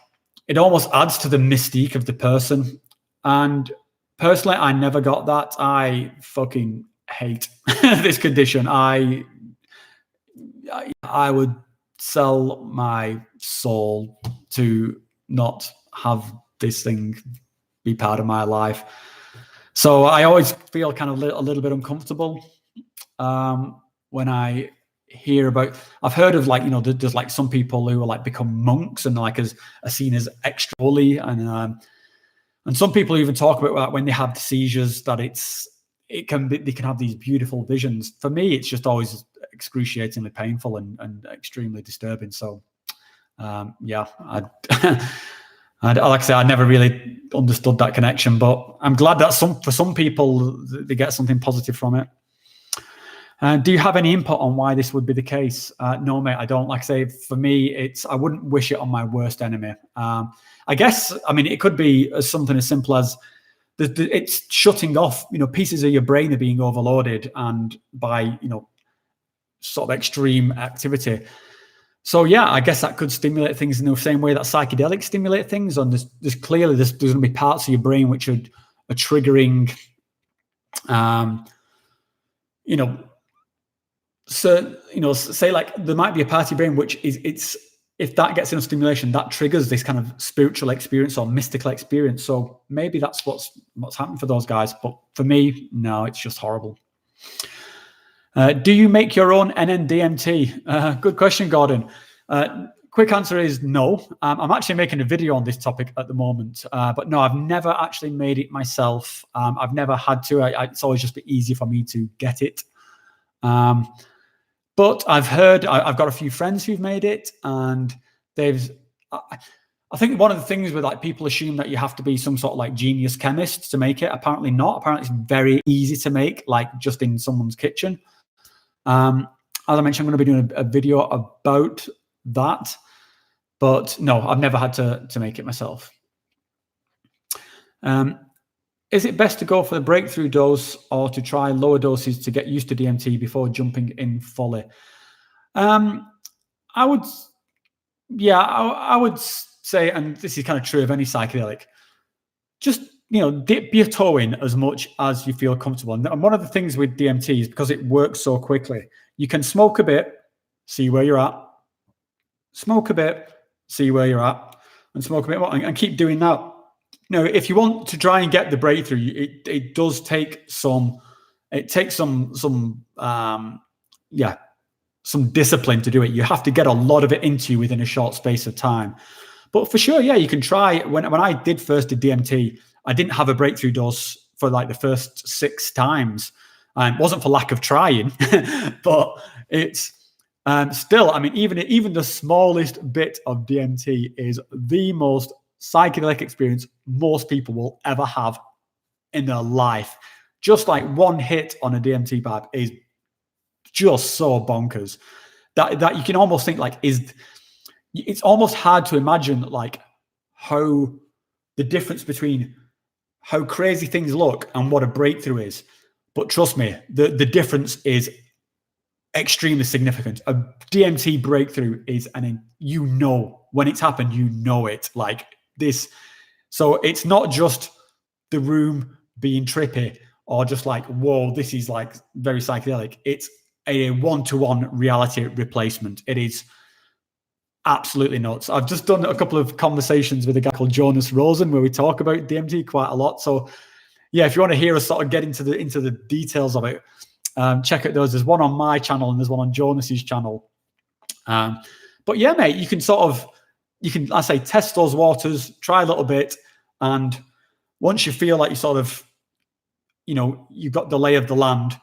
it almost adds to the mystique of the person. And personally, I never got that. I fucking hate this condition. I would sell my soul to not have this thing be part of my life. So I always feel kind of a little bit uncomfortable when I hear about. I've heard of there's like some people who are like become monks and like are seen as extra holy, and some people even talk about that when they have seizures, that they can have these beautiful visions. For me, it's just always excruciatingly painful and extremely disturbing. So yeah, like I say, I never really understood that connection, but I'm glad that for some people they get something positive from it. Do you have any input on why this would be the case? No, mate, I don't. Like I say, for me, I wouldn't wish it on my worst enemy. I guess, it could be something as simple as it's shutting off, pieces of your brain are being overloaded and by, sort of extreme activity. So yeah, I guess that could stimulate things in the same way that psychedelics stimulate things. And there's clearly there's going to be parts of your brain which are triggering, so say like there might be a part of your brain which is if that gets enough stimulation, that triggers this kind of spiritual experience or mystical experience. So maybe that's what's happened for those guys. But for me, no, it's just horrible. Do you make your own NN-DMT? Good question, Gordon. Quick answer is no. I'm actually making a video on this topic at the moment, but no, I've never actually made it myself. I've never had to. It's always just been easy for me to get it. But I've got a few friends who've made it, and I think one of the things with like people assume that you have to be some sort of like genius chemist to make it. Apparently not. Apparently it's very easy to make, like just in someone's kitchen. As I mentioned, I'm going to be doing a video about that, but no, I've never had to make it myself. Is it best to go for the breakthrough dose or to try lower doses to get used to DMT before jumping in fully? I would say, and this is kind of true of any psychedelic, just, dip your toe in as much as you feel comfortable. And one of the things with DMT is because it works so quickly, you can smoke a bit, see where you're at, smoke a bit, see where you're at, and smoke a bit more, and keep doing that. If you want to try and get the breakthrough, it does take some discipline to do it. You have to get a lot of it into you within a short space of time. But for sure, yeah, you can try. When I did DMT, I didn't have a breakthrough dose for like the first 6 times. It wasn't for lack of trying, but it's still, I mean, even the smallest bit of DMT is the most psychedelic experience most people will ever have in their life. Just like one hit on a DMT vibe is just so bonkers that you can almost think like, it's almost hard to imagine like how the difference between how crazy things look and what a breakthrough is. But trust me, the difference is extremely significant. A DMT breakthrough is when it's happened, it like this. So it's not just the room being trippy or just like, whoa, this is like very psychedelic. It's a one-to-one reality replacement. It is absolutely nuts. I've just done a couple of conversations with a guy called Jonas Rosen where we talk about DMT quite a lot. So yeah, if you want to hear us sort of get into the details of it, check out those. There's one on my channel and there's one on Jonas's channel. But yeah, mate, you can test those waters, try a little bit, and once you feel like you sort of, you've got the lay of the land,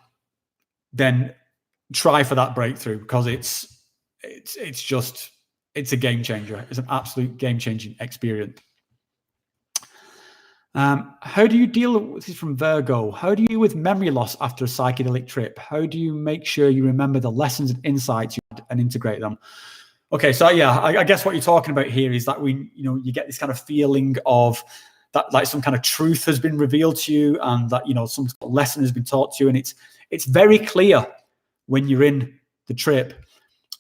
then try for that breakthrough, because it's a game changer. It's an absolute game changing experience. How do you deal with this? Is from Virgo. How do you deal with memory loss after a psychedelic trip? How do you make sure you remember the lessons and insights you had and integrate them? Okay, so yeah, I guess what you're talking about here is that you get this kind of feeling of that, like some kind of truth has been revealed to you, and that some lesson has been taught to you, and it's very clear when you're in the trip,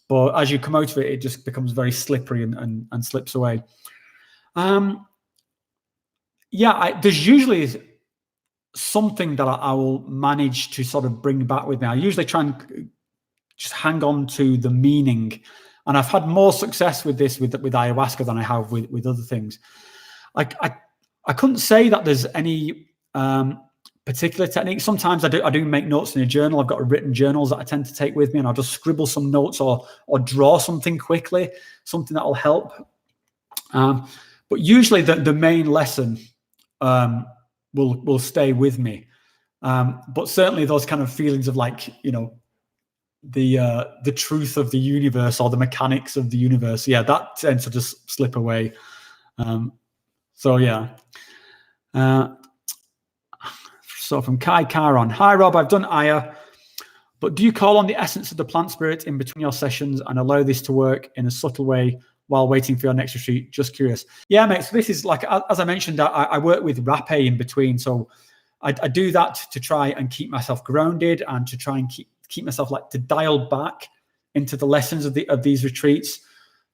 but as you come out of it, it just becomes very slippery and slips away. There's usually something that I will manage to sort of bring back with me. I usually try and just hang on to the meaning, and I've had more success with this with ayahuasca than I have with other things. I couldn't say that there's any particular technique. Sometimes I do make notes in a journal. I've got written journals that I tend to take with me, and I'll just scribble some notes or draw something quickly, something that will help. But usually the main lesson will stay with me. But certainly those kind of feelings of like, the truth of the universe or the mechanics of the universe, yeah, that tends to just slip away. So yeah. So from Kai Caron, hi Rob, I've done Aya, but do you call on the essence of the plant spirit in between your sessions and allow this to work in a subtle way while waiting for your next retreat? Just curious. Yeah, mate. So this is like, as I mentioned, I work with rapé in between. So I do that to try and keep myself grounded and to try and keep myself like to dial back into the lessons of these retreats,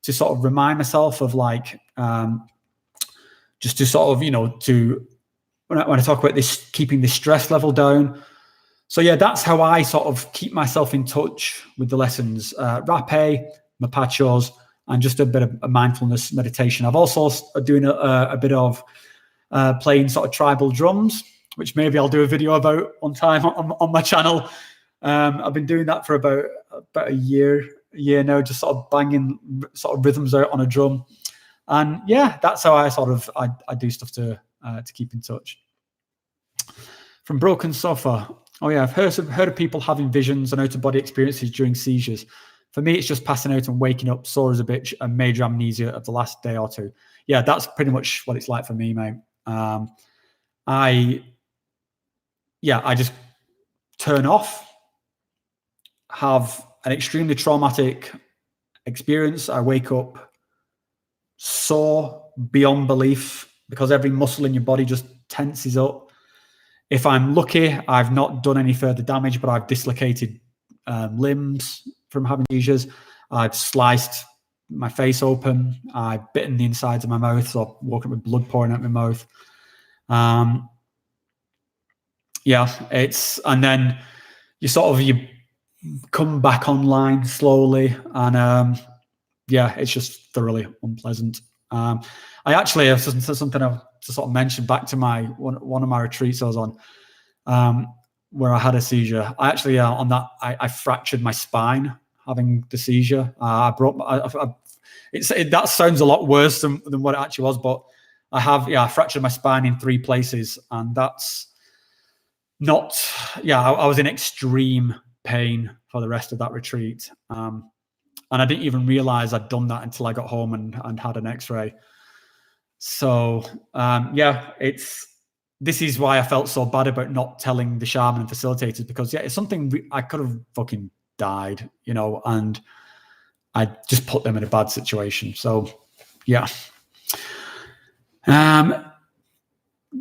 to sort of remind myself of like, just to sort of, to when I talk about this, keeping the stress level down. So yeah, that's how I sort of keep myself in touch with the lessons. Rapé, mapachos, and just a bit of a mindfulness meditation. I've also doing a bit of playing sort of tribal drums, which maybe I'll do a video about one time on my channel. I've been doing that for about a year now, just sort of banging sort of rhythms out on a drum. And yeah, that's how I sort of I do stuff to keep in touch. From Broken Sofa. Oh yeah, I've heard of people having visions and out-of-body experiences during seizures. For me, it's just passing out and waking up sore as a bitch and major amnesia of the last day or two. Yeah, that's pretty much what it's like for me, mate. I just turn off, have an extremely traumatic experience. I wake up sore beyond belief because every muscle in your body just tenses up. If I'm lucky, I've not done any further damage, but I've dislocated limbs from having seizures. I've sliced my face open. I've bitten the insides of my mouth, so I'm walking with blood pouring out my mouth. And then you come back online slowly, and it's just thoroughly unpleasant. I actually have something to sort of mention back to one of my retreats I was on, where I had a seizure. I actually on that I fractured my spine having the seizure. That sounds a lot worse than what it actually was, but I fractured my spine in 3 places, and that's not. I was in extreme pain for the rest of that retreat. And I didn't even realize I'd done that until I got home and had an X-ray. So this is why I felt so bad about not telling the shaman and facilitators, because it's something I could have fucking died, and I just put them in a bad situation. So yeah.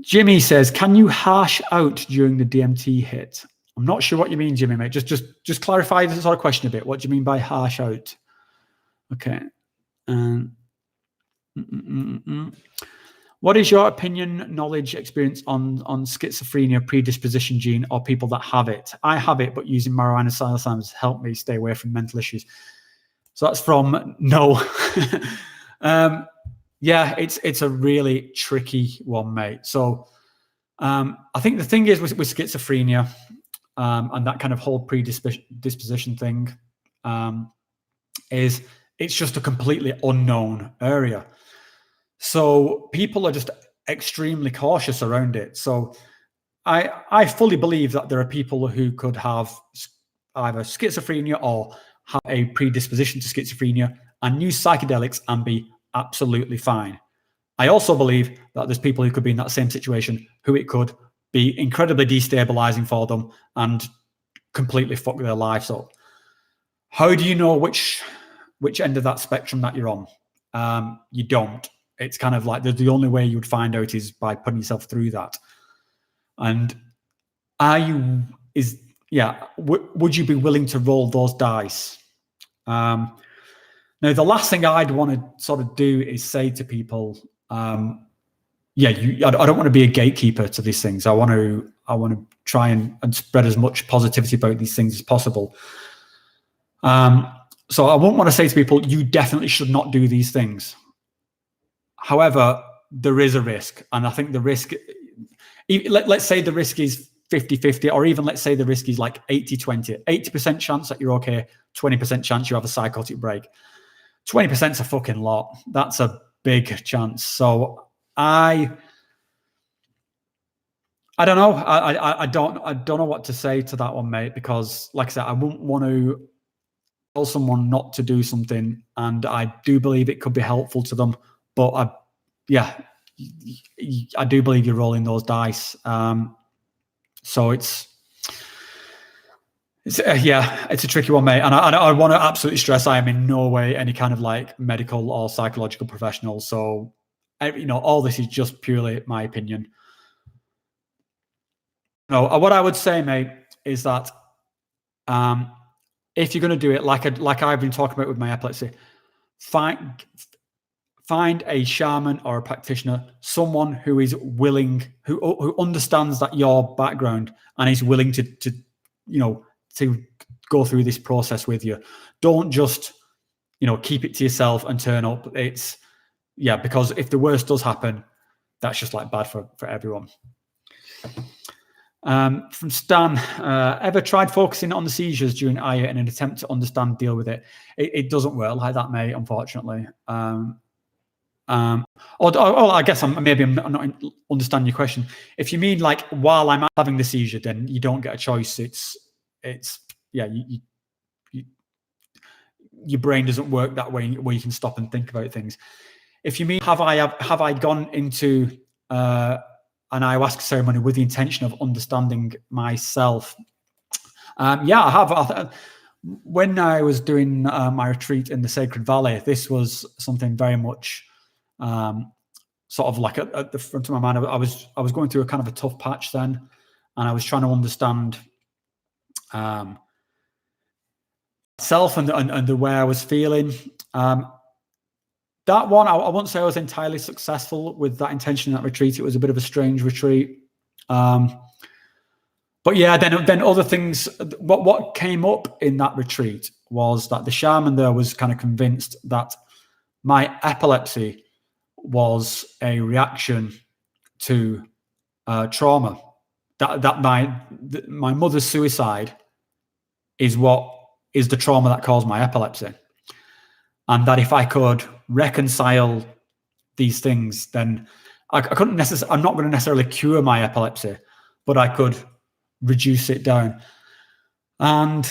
Jimmy says, can you hash out during the DMT hit? I'm not sure what you mean, Jimmy, mate. Just clarify this sort of question a bit. What do you mean by hash out? Okay. What is your opinion, knowledge, experience on schizophrenia predisposition gene or people that have it? I have it, but using marijuana and psilocybin helped me stay away from mental issues. So that's from No. It's a really tricky one, mate. So I think the thing is with schizophrenia and that kind of whole predisposition thing is it's just a completely unknown area. So people are just extremely cautious around it. So I fully believe that there are people who could have either schizophrenia or have a predisposition to schizophrenia and use psychedelics and be absolutely fine. I also believe that there's people who could be in that same situation who it could be incredibly destabilizing for them and completely fuck their lives up. How do you know which end of that spectrum that you're on? You don't. It's kind of like the only way you would find out is by putting yourself through that. And would you be willing to roll those dice? Now, the last thing I'd want to sort of do is say to people, I don't want to be a gatekeeper to these things. I want to try and spread as much positivity about these things as possible. So I won't want to say to people, you definitely should not do these things. However, there is a risk. And I think the risk, let's say the risk is 50-50, or even let's say the risk is like 80-20, 80% chance that you're okay, 20% chance you have a psychotic break. 20% is a fucking lot. That's a big chance. So I don't know. I don't know what to say to that one, mate, because like I said, I wouldn't want to tell someone not to do something, and I do believe it could be helpful to them. But I do believe you're rolling those dice. So it's a tricky one, mate. And I want to absolutely stress, I am in no way any kind of like medical or psychological professional. So, all this is just purely my opinion. What I would say, mate, is that if you're going to do it, like I've been talking about with my epilepsy, find a shaman or a practitioner, someone who is willing, who understands that your background and is willing to go through this process with you. Don't just, keep it to yourself and turn up. Because if the worst does happen, that's just like bad for everyone. From Stan, ever tried focusing on the seizures during Aya in an attempt to understand, deal with it? It doesn't work like that, mate, unfortunately. I guess I'm not understanding your question. If you mean like while I'm having the seizure, then you don't get a choice. your brain doesn't work that way, where you can stop and think about things. If you mean have I gone into an ayahuasca ceremony with the intention of understanding myself? Yeah, I have. When I was doing my retreat in the Sacred Valley, this was something very much sort of like at the front of my mind. I was going through a kind of a tough patch then, and I was trying to understand self and the way I was feeling. That one, I won't say I was entirely successful with that intention, that retreat. It was a bit of a strange retreat. But yeah, then other things, what came up in that retreat was that the shaman there was kind of convinced that my epilepsy was a reaction to trauma. That my mother's suicide is the trauma that caused my epilepsy. And that if I could reconcile these things, then I'm not going to necessarily cure my epilepsy, but I could reduce it down. And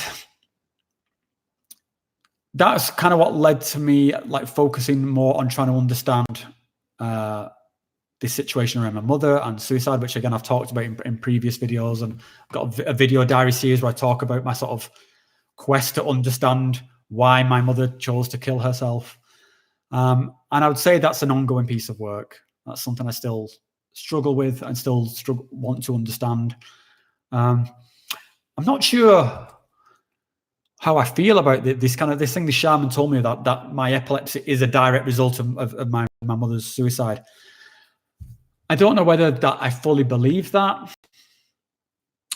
that's kind of what led to me like focusing more on trying to understand this situation around my mother and suicide, which again I've talked about in previous videos, and I've got a video diary series where I talk about my sort of quest to understand why my mother chose to kill herself. And I would say that's an ongoing piece of work. That's something I still struggle with and still want to understand. I'm not sure how I feel about this thing the shaman told me, that my epilepsy is a direct result of my mother's suicide. I don't know whether that I fully believe that.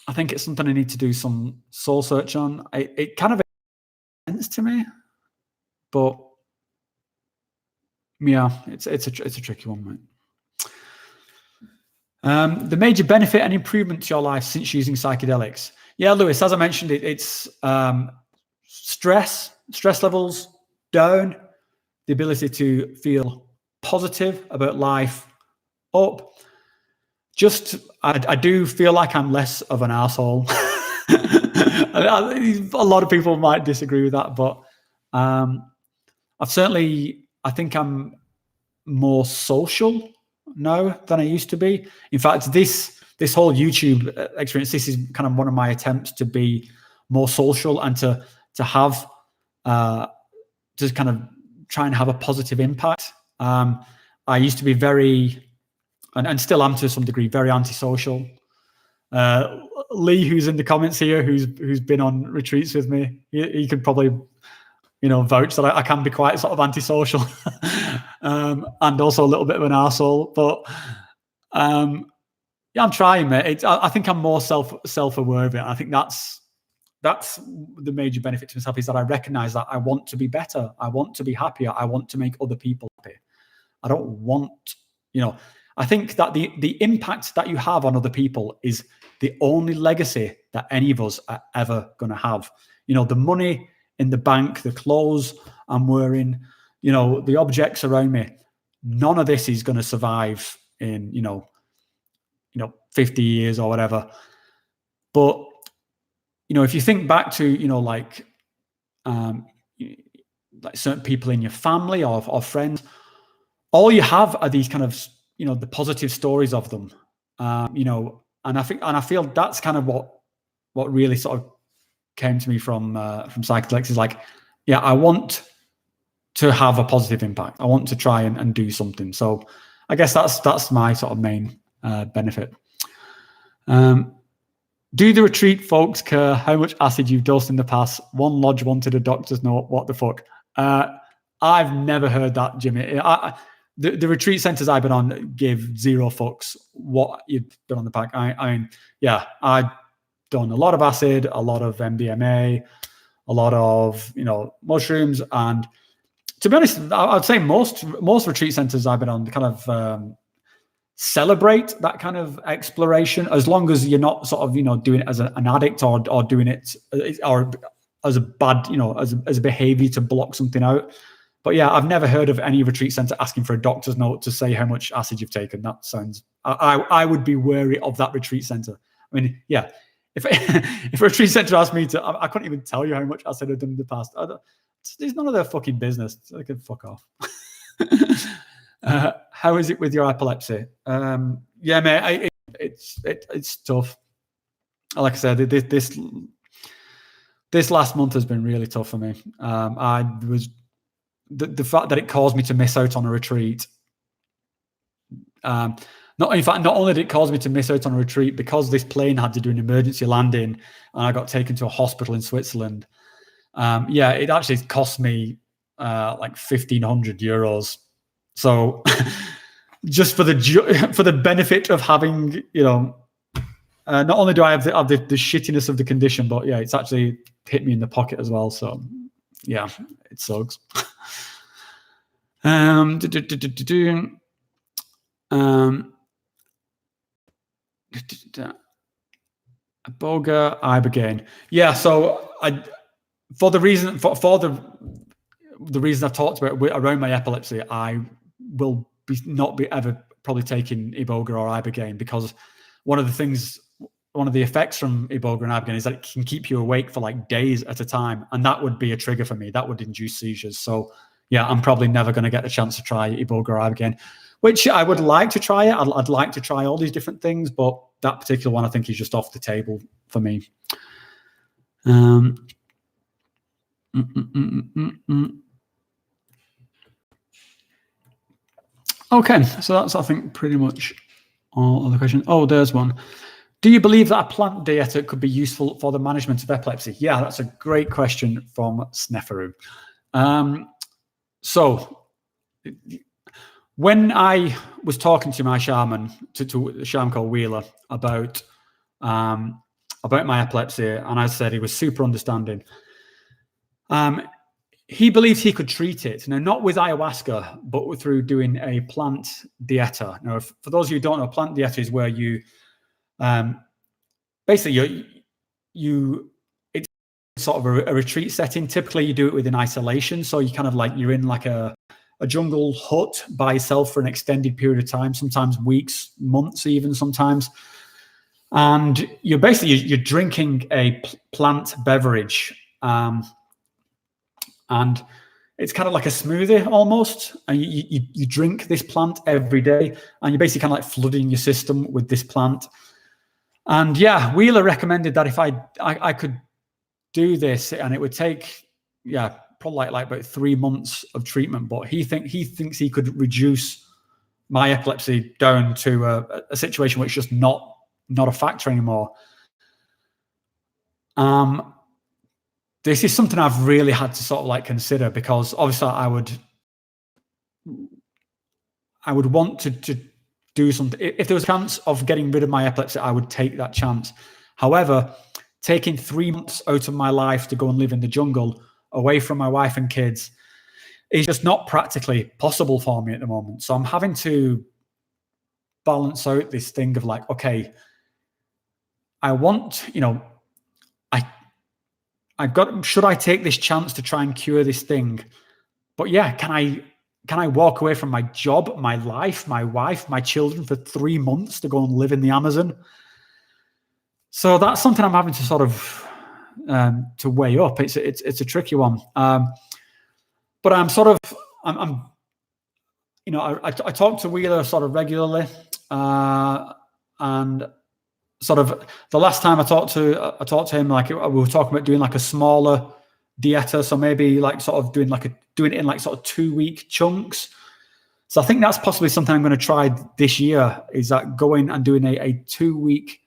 I think it's something I need to do some soul search on. It kind of makes sense to me, but yeah, it's a tricky one, mate. The major benefit and improvement to your life since using psychedelics. Yeah, Lewis, as I mentioned, it's stress levels down, the ability to feel positive about life up. Just, I do feel like I'm less of an asshole. A lot of people might disagree with that, but I think I'm more social now than I used to be. In fact, this whole YouTube experience, this is kind of one of my attempts to be more social and to have just kind of try and have a positive impact. I used to be very, and still am to some degree, very antisocial. Lee, who's in the comments here, who's been on retreats with me, he could probably, vouch that I can be quite sort of antisocial, and also a little bit of an arsehole. But yeah, I'm trying, mate. I think I'm more self-aware of it. I think that's the major benefit to myself, is that I recognize that I want to be better. I want to be happier. I want to make other people happy. I don't want, I think that the impact that you have on other people is the only legacy that any of us are ever going to have. The money in the bank, the clothes I'm wearing, the objects around me, none of this is going to survive in, 50 years or whatever. But, if you think back to, like certain people in your family or friends, all you have are these kind of, the positive stories of them, and I feel that's kind of what really sort of came to me from psychedelics, is like, yeah, I want to have a positive impact. I want to try and do something. So I guess that's my sort of main benefit. Do the retreat folks care how much acid you've dosed in the past? One lodge wanted a doctor's note. What the fuck? I've never heard that, Jimmy. The retreat centers I've been on give zero fucks what you've done on the pack. I mean, yeah, I've done a lot of acid, a lot of MDMA, a lot of mushrooms, and to be honest, I'd say most retreat centers I've been on kind of celebrate that kind of exploration, as long as you're not sort of doing it as an addict or doing it or as a bad as a behavior to block something out. But yeah, I've never heard of any retreat center asking for a doctor's note to say how much acid you've taken. That sounds, I would be wary of that retreat center. I mean, yeah, if if a retreat center asked me to, I couldn't even tell you how much I said I've done in the past. It's none of their fucking business. So they can fuck off. How is it with your epilepsy? Yeah, mate, it's tough. Like I said, this last month has been really tough for me. I was the fact that it caused me to miss out on a retreat. Not only did it cause me to miss out on a retreat because this plane had to do an emergency landing and I got taken to a hospital in Switzerland. Yeah, it actually cost me like €1,500. So just for the benefit of having, not only do I have the shittiness of the condition, but yeah, it's actually hit me in the pocket as well. So yeah, it sucks. Iboga, Ibogaine. Yeah, so for the reason I've talked about around my epilepsy, I will not be ever probably taking Iboga or Ibogaine, because one of the effects from Iboga and Ibogaine is that it can keep you awake for like days at a time, and that would be a trigger for me. That would induce seizures. So yeah, I'm probably never going to get the chance to try Iboga or Ibogaine, which I would like to try it. I'd like to try all these different things, but that particular one I think is just off the table for me. Okay, so that's, I think, pretty much all of the questions. Oh, there's one. Do you believe that a plant diet could be useful for the management of epilepsy? Yeah, that's a great question from Sneferu. So when I was talking to my shaman, to a shaman called Wheeler, about my epilepsy, and I said he was super understanding. He believed he could treat it. Now, not with ayahuasca, but through doing a plant dieta. Now, for those of you who don't know, plant dieta is where you basically it's sort of a retreat setting. Typically, you do it within isolation. So you kind of like you're in like a jungle hut by yourself for an extended period of time, sometimes weeks, months, even sometimes. And you're drinking a plant beverage. And it's kind of like a smoothie almost. And you drink this plant every day, and you're basically kind of like flooding your system with this plant. And yeah, Wheeler recommended that if I could do this, and it would take, yeah, probably like about 3 months of treatment. But he thinks he could reduce my epilepsy down to a situation where it's just not a factor anymore. This is something I've really had to sort of like consider, because obviously I would want to do something. If there was a chance of getting rid of my epilepsy, I would take that chance. However, taking 3 months out of my life to go and live in the jungle away from my wife and kids is just not practically possible for me at the moment. So I'm having to balance out this thing of like, okay, I want, should I take this chance to try and cure this thing? But yeah, can I walk away from my job, my life, my wife, my children for 3 months to go and live in the Amazon? So that's something I'm having to sort of to weigh up. It's a tricky one. But I talk to Wheeler sort of regularly, and sort of the last time I talked to him, like we were talking about doing like a smaller dieta, so maybe like sort of doing it in like sort of 2-week chunks. So I think that's possibly something I'm going to try this year, is that going and doing a 2-week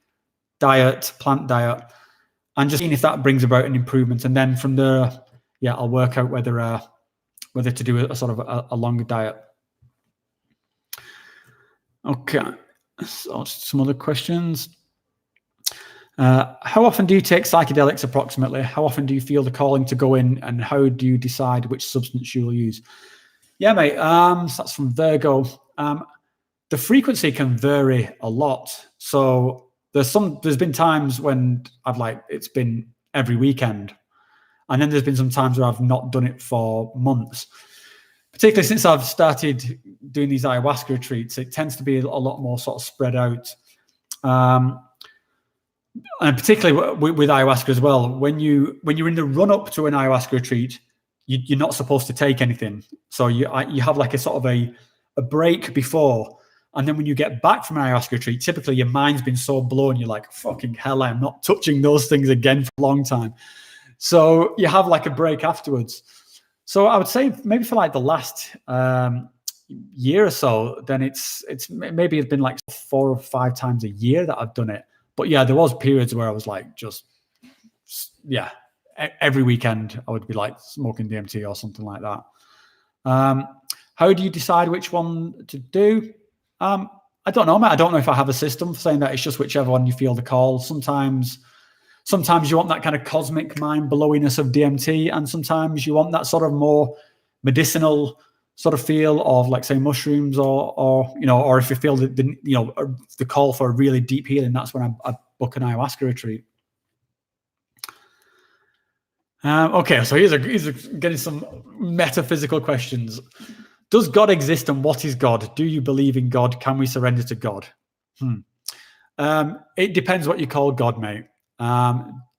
plant diet, and just seeing if that brings about an improvement. And then from there, yeah, I'll work out whether to do a sort of a longer diet. Okay, so some other questions. How often do you take psychedelics approximately? How often do you feel the calling to go in, and how do you decide which substance you will use? Yeah, mate. So that's from Virgo. The frequency can vary a lot. So there's been times when it's been every weekend, and then there's been some times where I've not done it for months. Particularly since I've started doing these ayahuasca retreats, it tends to be a lot more sort of spread out. And particularly with ayahuasca as well, when you're in the run up to an ayahuasca retreat, you're not supposed to take anything. So you have like a sort of a break before, and then when you get back from an ayahuasca retreat, typically your mind's been so blown, you're like, fucking hell, I'm not touching those things again for a long time. So you have like a break afterwards. So I would say maybe for like the last year or so, then it's been like 4 or 5 times a year that I've done it. But yeah, there was periods where I was like, every weekend I would be like smoking DMT or something like that. How do you decide which one to do? I don't know, mate. I don't know if I have a system for saying that. It's just whichever one you feel the call. Sometimes you want that kind of cosmic mind blowiness of DMT, and sometimes you want that sort of more medicinal sort of feel of, like, say, mushrooms, or if you feel the call for a really deep healing, that's when I book an ayahuasca retreat. Okay, so here's getting some metaphysical questions. Does God exist, and what is God? Do you believe in God? Can we surrender to God? It depends what you call God, mate.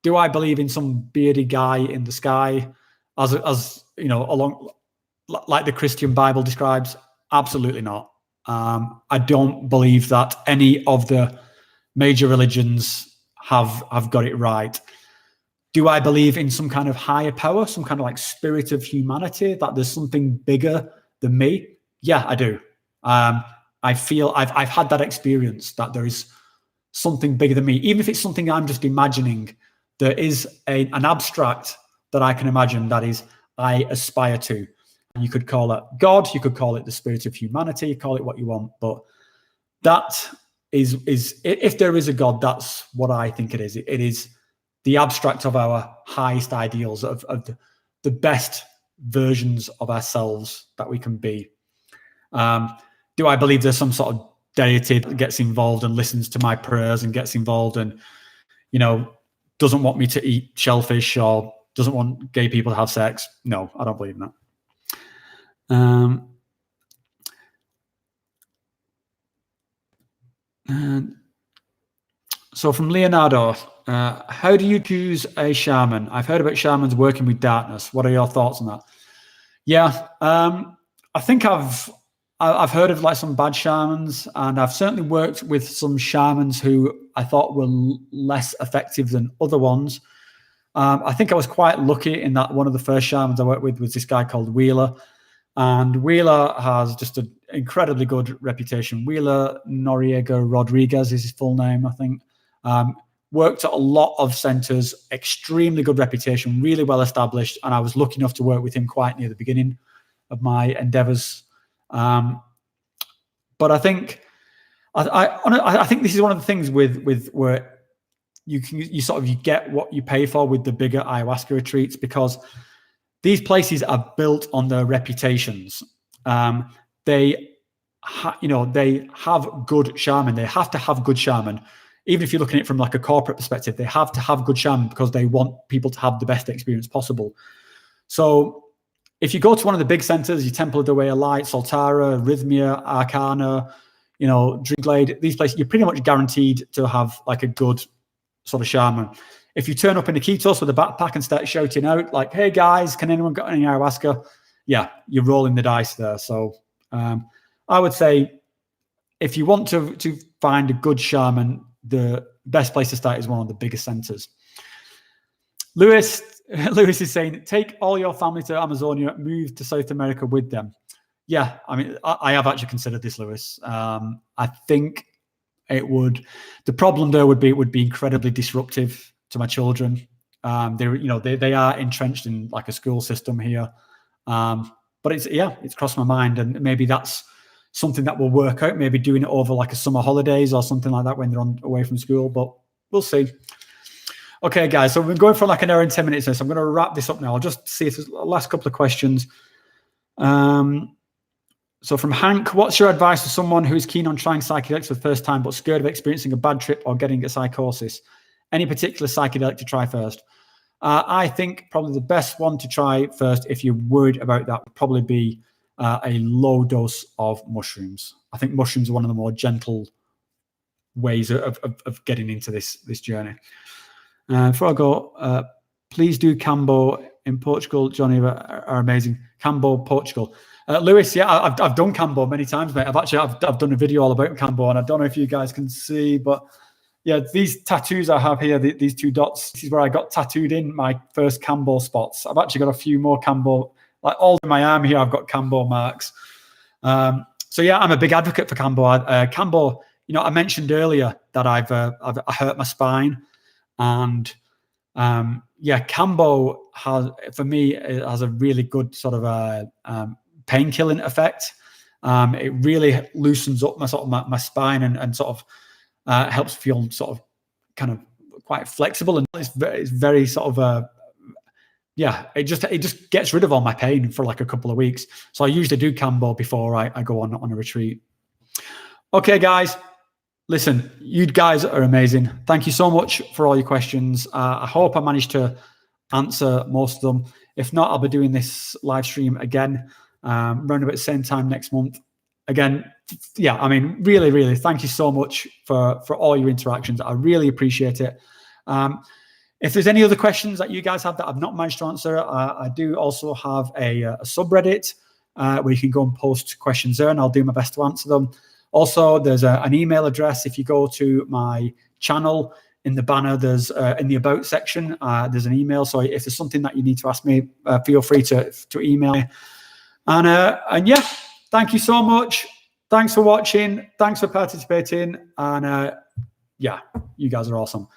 Do I believe in some beardy guy in the sky, as along like the Christian Bible describes? Absolutely not. I don't believe that any of the major religions have got it right. Do I believe in some kind of higher power, some kind of like spirit of humanity, that there's something bigger than me? Yeah, I do. I feel I've had that experience, that there is something bigger than me, even if it's something I'm just imagining. There is an abstract that I can imagine that is I aspire to. And you could call it God, you could call it the spirit of humanity, call it what you want, but that is if there is a God, that's what I think it is. It is the abstract of our highest ideals, of the best versions of ourselves that we can be. Do I believe there's some sort of deity that gets involved and listens to my prayers and gets involved and, doesn't want me to eat shellfish or doesn't want gay people to have sex? No, I don't believe in that. So from Leonardo, how do you choose a shaman? I've heard about shamans working with darkness. What are your thoughts on that? Yeah, I think I've heard of like some bad shamans, and I've certainly worked with some shamans who I thought were less effective than other ones. I think I was quite lucky in that one of the first shamans I worked with was this guy called Wheeler. And Wheeler has just an incredibly good reputation. Wheeler Noriega Rodriguez is his full name, I think. Worked at a lot of centers, extremely good reputation, really well established. And I was lucky enough to work with him quite near the beginning of my endeavors. But I think I think this is one of the things with where you get what you pay for with the bigger ayahuasca retreats, because these places are built on their reputations. They have good shaman. They have to have good shaman. Even if you're looking at it from like a corporate perspective, they have to have good shaman because they want people to have the best experience possible. So if you go to one of the big centers, your Temple of the Way of Light, Soltara, Rhythmia, Arcana, Dringlade, these places, you're pretty much guaranteed to have like a good sort of shaman. If you turn up in Iquitos with a backpack and start shouting out like, "Hey guys, can anyone got any ayahuasca?" Yeah, you're rolling the dice there. So I would say if you want to find a good shaman, the best place to start is one of the biggest centers. Lewis is saying, take all your family to Amazonia, move to South America with them. Yeah, I mean, I have actually considered this, Lewis. I think it would. The problem there would be it would be incredibly disruptive to my children. They are entrenched in like a school system here, but it's crossed my mind, and maybe that's something that will work out. Maybe doing it over like a summer holidays or something like that when they're away from school. But we'll see. Okay, guys. So we've been going for like an hour and 10 minutes now. So I'm going to wrap this up now. I'll just see if there's the last couple of questions. So from Hank, what's your advice to someone who is keen on trying psychedelics for the first time but scared of experiencing a bad trip or getting a psychosis? Any particular psychedelic to try first? I think probably the best one to try first, if you're worried about that, would probably be a low dose of mushrooms. I think mushrooms are one of the more gentle ways of getting into this journey. Before I go, please do Cambo in Portugal. Johnny are amazing. Cambo, Portugal. Lewis, yeah, I've done Cambo many times, mate. I've done a video all about Cambo, and I don't know if you guys can see, but yeah, these tattoos I have here, these 2 dots, this is where I got tattooed in my first Cambo spots. I've actually got a few more Cambo, like all in my arm here, I've got Cambo marks. So yeah, I'm a big advocate for Cambo. Cambo, you know, I mentioned earlier that I hurt my spine, and yeah, Cambo for me has a really good sort of pain killing effect. It really loosens up my spine and sort of helps feel sort of kind of quite flexible, and it's very sort of yeah, it just gets rid of all my pain for like a couple of weeks. So I usually do Cambo before I go on a retreat. Okay, guys, listen, you guys are amazing. Thank you so much for all your questions. I hope I managed to answer most of them. If not, I'll be doing this live stream again around about the same time next month. Again, yeah, I mean, really, really, thank you so much for all your interactions. I really appreciate it. If there's any other questions that you guys have that I've not managed to answer, I do also have a subreddit where you can go and post questions there, and I'll do my best to answer them. Also, there's an email address. If you go to my channel, in the banner, there's in the About section, there's an email. So if there's something that you need to ask me, feel free to email me. And yeah, thank you so much. Thanks for watching. Thanks for participating. And yeah, you guys are awesome.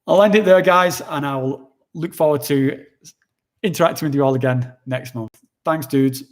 I'll end it there, guys, and I'll look forward to interacting with you all again next month. Thanks, dudes.